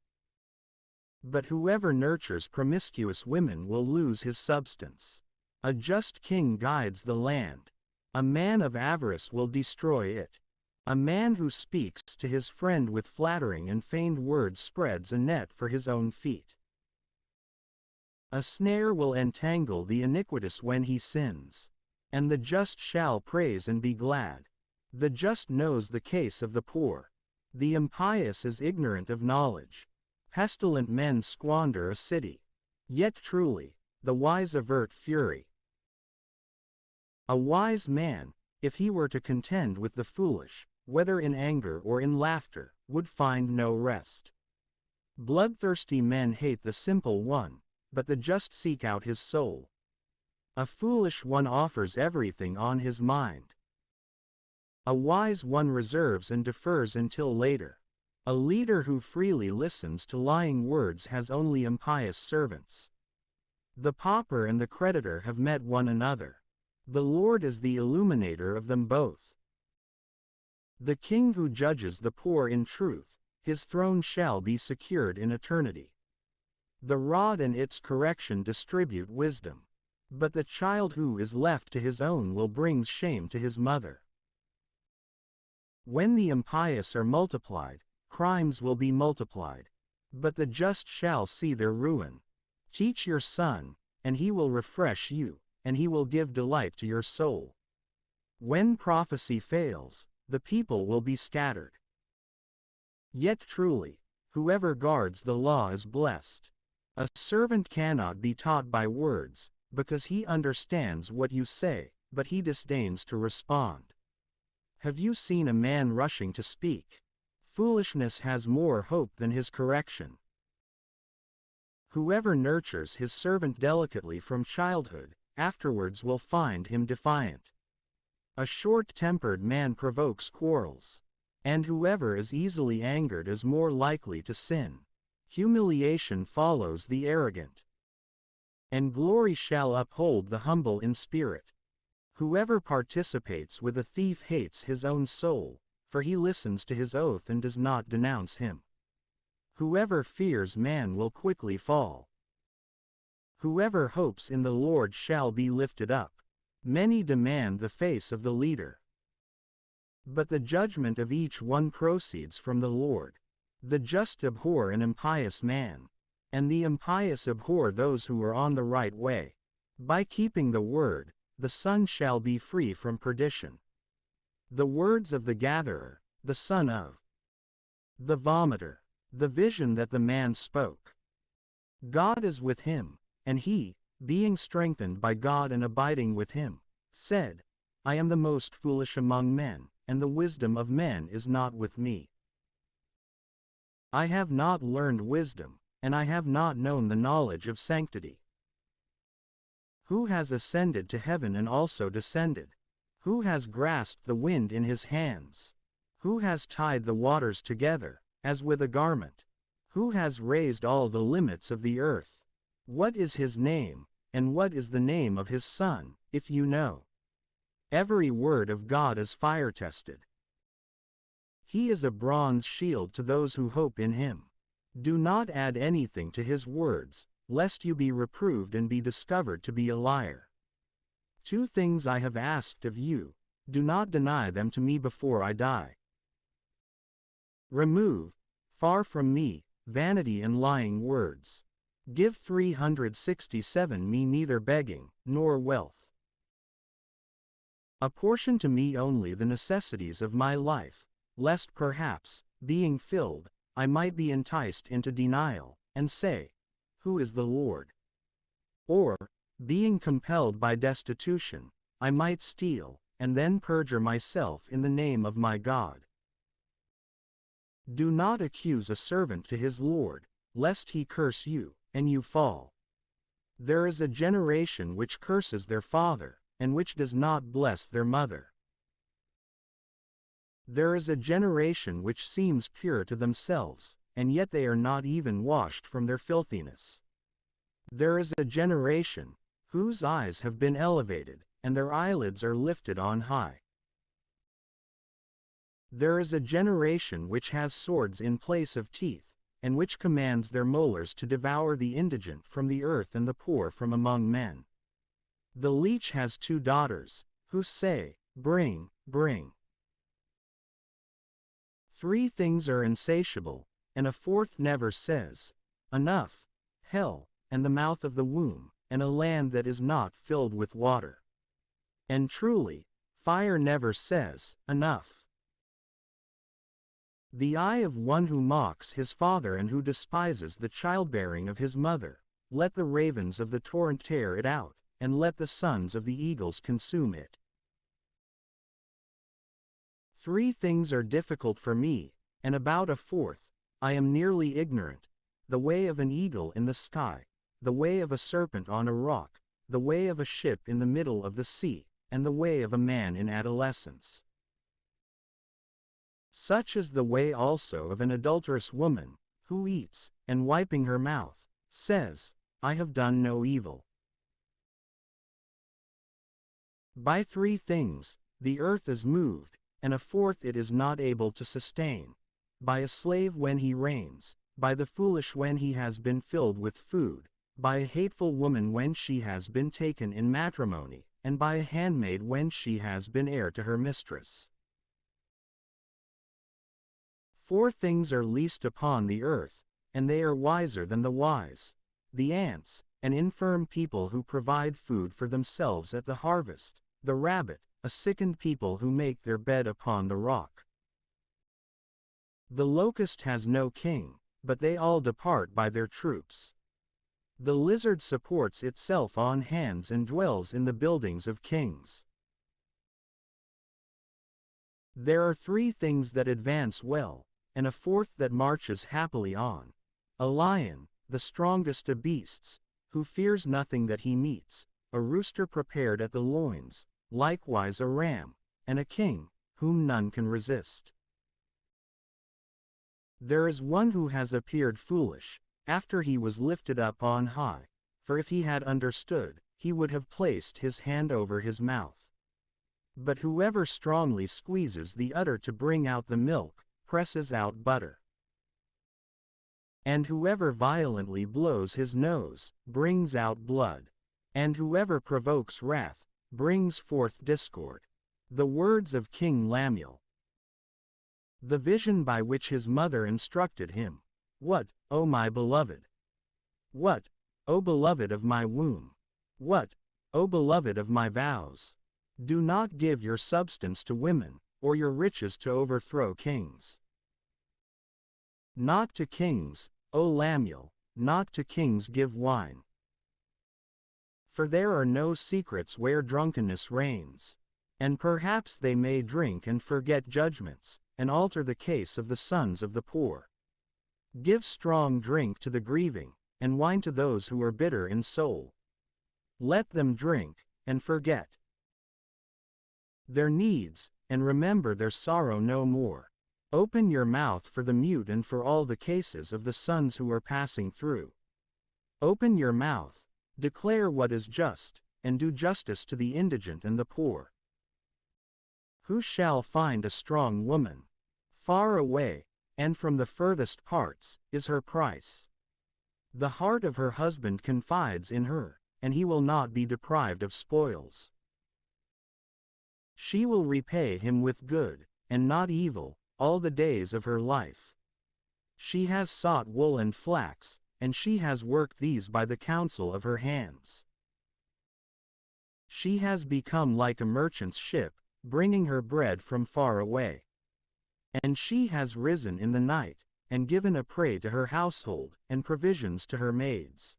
But whoever nurtures promiscuous women will lose his substance. A just king guides the land. A man of avarice will destroy it. A man who speaks to his friend with flattering and feigned words spreads a net for his own feet. A snare will entangle the iniquitous when he sins. And the just shall praise and be glad. The just knows the case of the poor. The impious is ignorant of knowledge. Pestilent men squander a city. Yet truly, the wise avert fury. A wise man, if he were to contend with the foolish, whether in anger or in laughter, would find no rest. Bloodthirsty men hate the simple one, but the just seek out his soul. A foolish one offers everything on his mind. A wise one reserves and defers until later. A leader who freely listens to lying words has only impious servants. The pauper and the creditor have met one another. The Lord is the illuminator of them both. The king who judges the poor in truth, his throne shall be secured in eternity. The rod and its correction distribute wisdom. But the child who is left to his own will bring shame to his mother. When the impious are multiplied, crimes will be multiplied. But the just shall see their ruin. Teach your son, and he will refresh you, and he will give delight to your soul. When prophecy fails, the people will be scattered. Yet truly, whoever guards the law is blessed. A servant cannot be taught by words, because he understands what you say, but he disdains to respond. Have you seen a man rushing to speak? Foolishness has more hope than his correction. Whoever nurtures his servant delicately from childhood, afterwards will find him defiant. A short-tempered man provokes quarrels, and whoever is easily angered is more likely to sin. Humiliation follows the arrogant, and glory shall uphold the humble in spirit. Whoever participates with a thief hates his own soul, for he listens to his oath and does not denounce him. Whoever fears man will quickly fall. Whoever hopes in the Lord shall be lifted up. Many demand the face of the leader, but the judgment of each one proceeds from the Lord. The just abhor an impious man, and the impious abhor those who are on the right way. By keeping the word, the son shall be free from perdition. The words of the gatherer, the son of the vomiter, the vision that the man spoke. God is with him, and he, being strengthened by God and abiding with him, said, I am the most foolish among men, and the wisdom of men is not with me. I have not learned wisdom, and I have not known the knowledge of sanctity. Who has ascended to heaven and also descended? Who has grasped the wind in his hands? Who has tied the waters together, as with a garment? Who has raised all the limits of the earth? What is his name, and what is the name of his son, if you know? Every word of God is fire-tested. He is a bronze shield to those who hope in him. Do not add anything to his words, lest you be reproved and be discovered to be a liar. 2 things I have asked of you, do not deny them to me before I die. Remove, far from me, vanity and lying words. Give 367 me neither begging, nor wealth. Apportion to me only the necessities of my life, lest perhaps, being filled, I might be enticed into denial, and say, Who is the Lord? Or, being compelled by destitution, I might steal, and then perjure myself in the name of my God. Do not accuse a servant to his Lord, lest he curse you, and you fall. There is a generation which curses their father, and which does not bless their mother. There is a generation which seems pure to themselves, and yet they are not even washed from their filthiness. There is a generation whose eyes have been elevated, and their eyelids are lifted on high. There is a generation which has swords in place of teeth, and which commands their molars to devour the indigent from the earth and the poor from among men. The leech has 2 daughters, who say, Bring, bring. 3 things are insatiable, and a 4th never says, Enough, hell, and the mouth of the womb, and a land that is not filled with water. And truly, fire never says, Enough. The eye of one who mocks his father and who despises the childbearing of his mother, let the ravens of the torrent tear it out, and let the sons of the eagles consume it. 3 things are difficult for me, and about a 4th, I am nearly ignorant: the way of an eagle in the sky, the way of a serpent on a rock, the way of a ship in the middle of the sea, and the way of a man in adolescence. Such is the way also of an adulterous woman, who eats, and wiping her mouth, says, I have done no evil. By 3 things, the earth is moved, and a 4th it is not able to sustain: by a slave when he reigns, by the foolish when he has been filled with food, by a hateful woman when she has been taken in matrimony, and by a handmaid when she has been heir to her mistress. 4 things are least upon the earth, and they are wiser than the wise: the ants, an infirm people who provide food for themselves at the harvest; the rabbit, a sickened people who make their bed upon the rock. The locust has no king, but they all depart by their troops. The lizard supports itself on hands and dwells in the buildings of kings. There are 3 things that advance well, and a 4th that marches happily on. A lion, the strongest of beasts, who fears nothing that he meets, a rooster prepared at the loins, likewise a ram, and a king, whom none can resist. There is one who has appeared foolish, after he was lifted up on high, for if he had understood, he would have placed his hand over his mouth. But whoever strongly squeezes the udder to bring out the milk, presses out butter. And whoever violently blows his nose, brings out blood. And whoever provokes wrath, brings forth discord. The words of King Lemuel. The vision by which his mother instructed him. What, O my beloved? What, O beloved of my womb? What, O beloved of my vows? Do not give your substance to women, or your riches to overthrow kings. Not to kings, O Lemuel, not to kings give wine. For there are no secrets where drunkenness reigns. And perhaps they may drink and forget judgments, and alter the case of the sons of the poor. Give strong drink to the grieving, and wine to those who are bitter in soul. Let them drink, and forget their needs, and remember their sorrow no more. Open your mouth for the mute and for all the cases of the sons who are passing through. Open your mouth, declare what is just, and do justice to the indigent and the poor. Who shall find a strong woman? Far away, and from the furthest parts, is her price. The heart of her husband confides in her, and he will not be deprived of spoils. She will repay him with good, and not evil, all the days of her life. She has sought wool and flax, and she has worked these by the counsel of her hands. She has become like a merchant's ship, bringing her bread from far away. And she has risen in the night, and given a prey to her household, and provisions to her maids.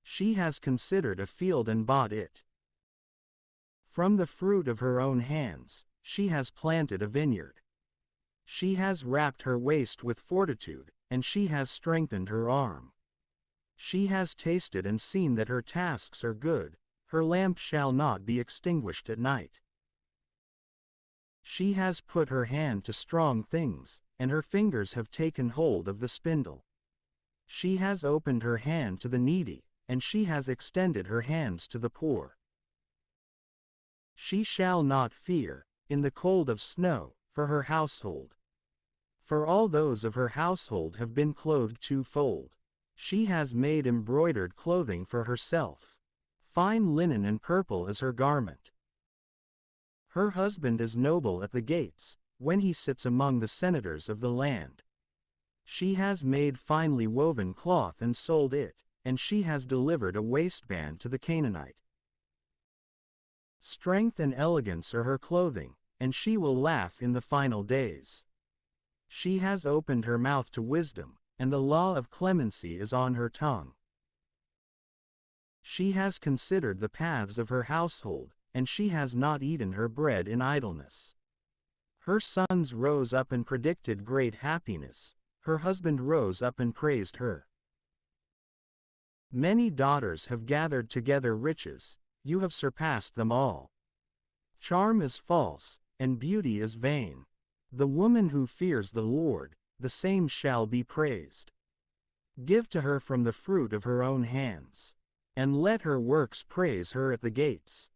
She has considered a field and bought it. From the fruit of her own hands, she has planted a vineyard. She has wrapped her waist with fortitude, and she has strengthened her arm. She has tasted and seen that her tasks are good, her lamp shall not be extinguished at night. She has put her hand to strong things, and her fingers have taken hold of the spindle. She has opened her hand to the needy, and she has extended her hands to the poor. She shall not fear, in the cold of snow, for her household. For all those of her household have been clothed twofold. She has made embroidered clothing for herself. Fine linen and purple is her garment. Her husband is noble at the gates, when he sits among the senators of the land. She has made finely woven cloth and sold it, and she has delivered a waistband to the Canaanite. Strength and elegance are her clothing, and she will laugh in the final days. She has opened her mouth to wisdom, and the law of clemency is on her tongue. She has considered the paths of her household, and she has not eaten her bread in idleness. Her sons rose up and predicted great happiness, her husband rose up and praised her. Many daughters have gathered together riches, you have surpassed them all. Charm is false, and beauty is vain. The woman who fears the Lord, the same shall be praised. Give to her from the fruit of her own hands, and let her works praise her at the gates.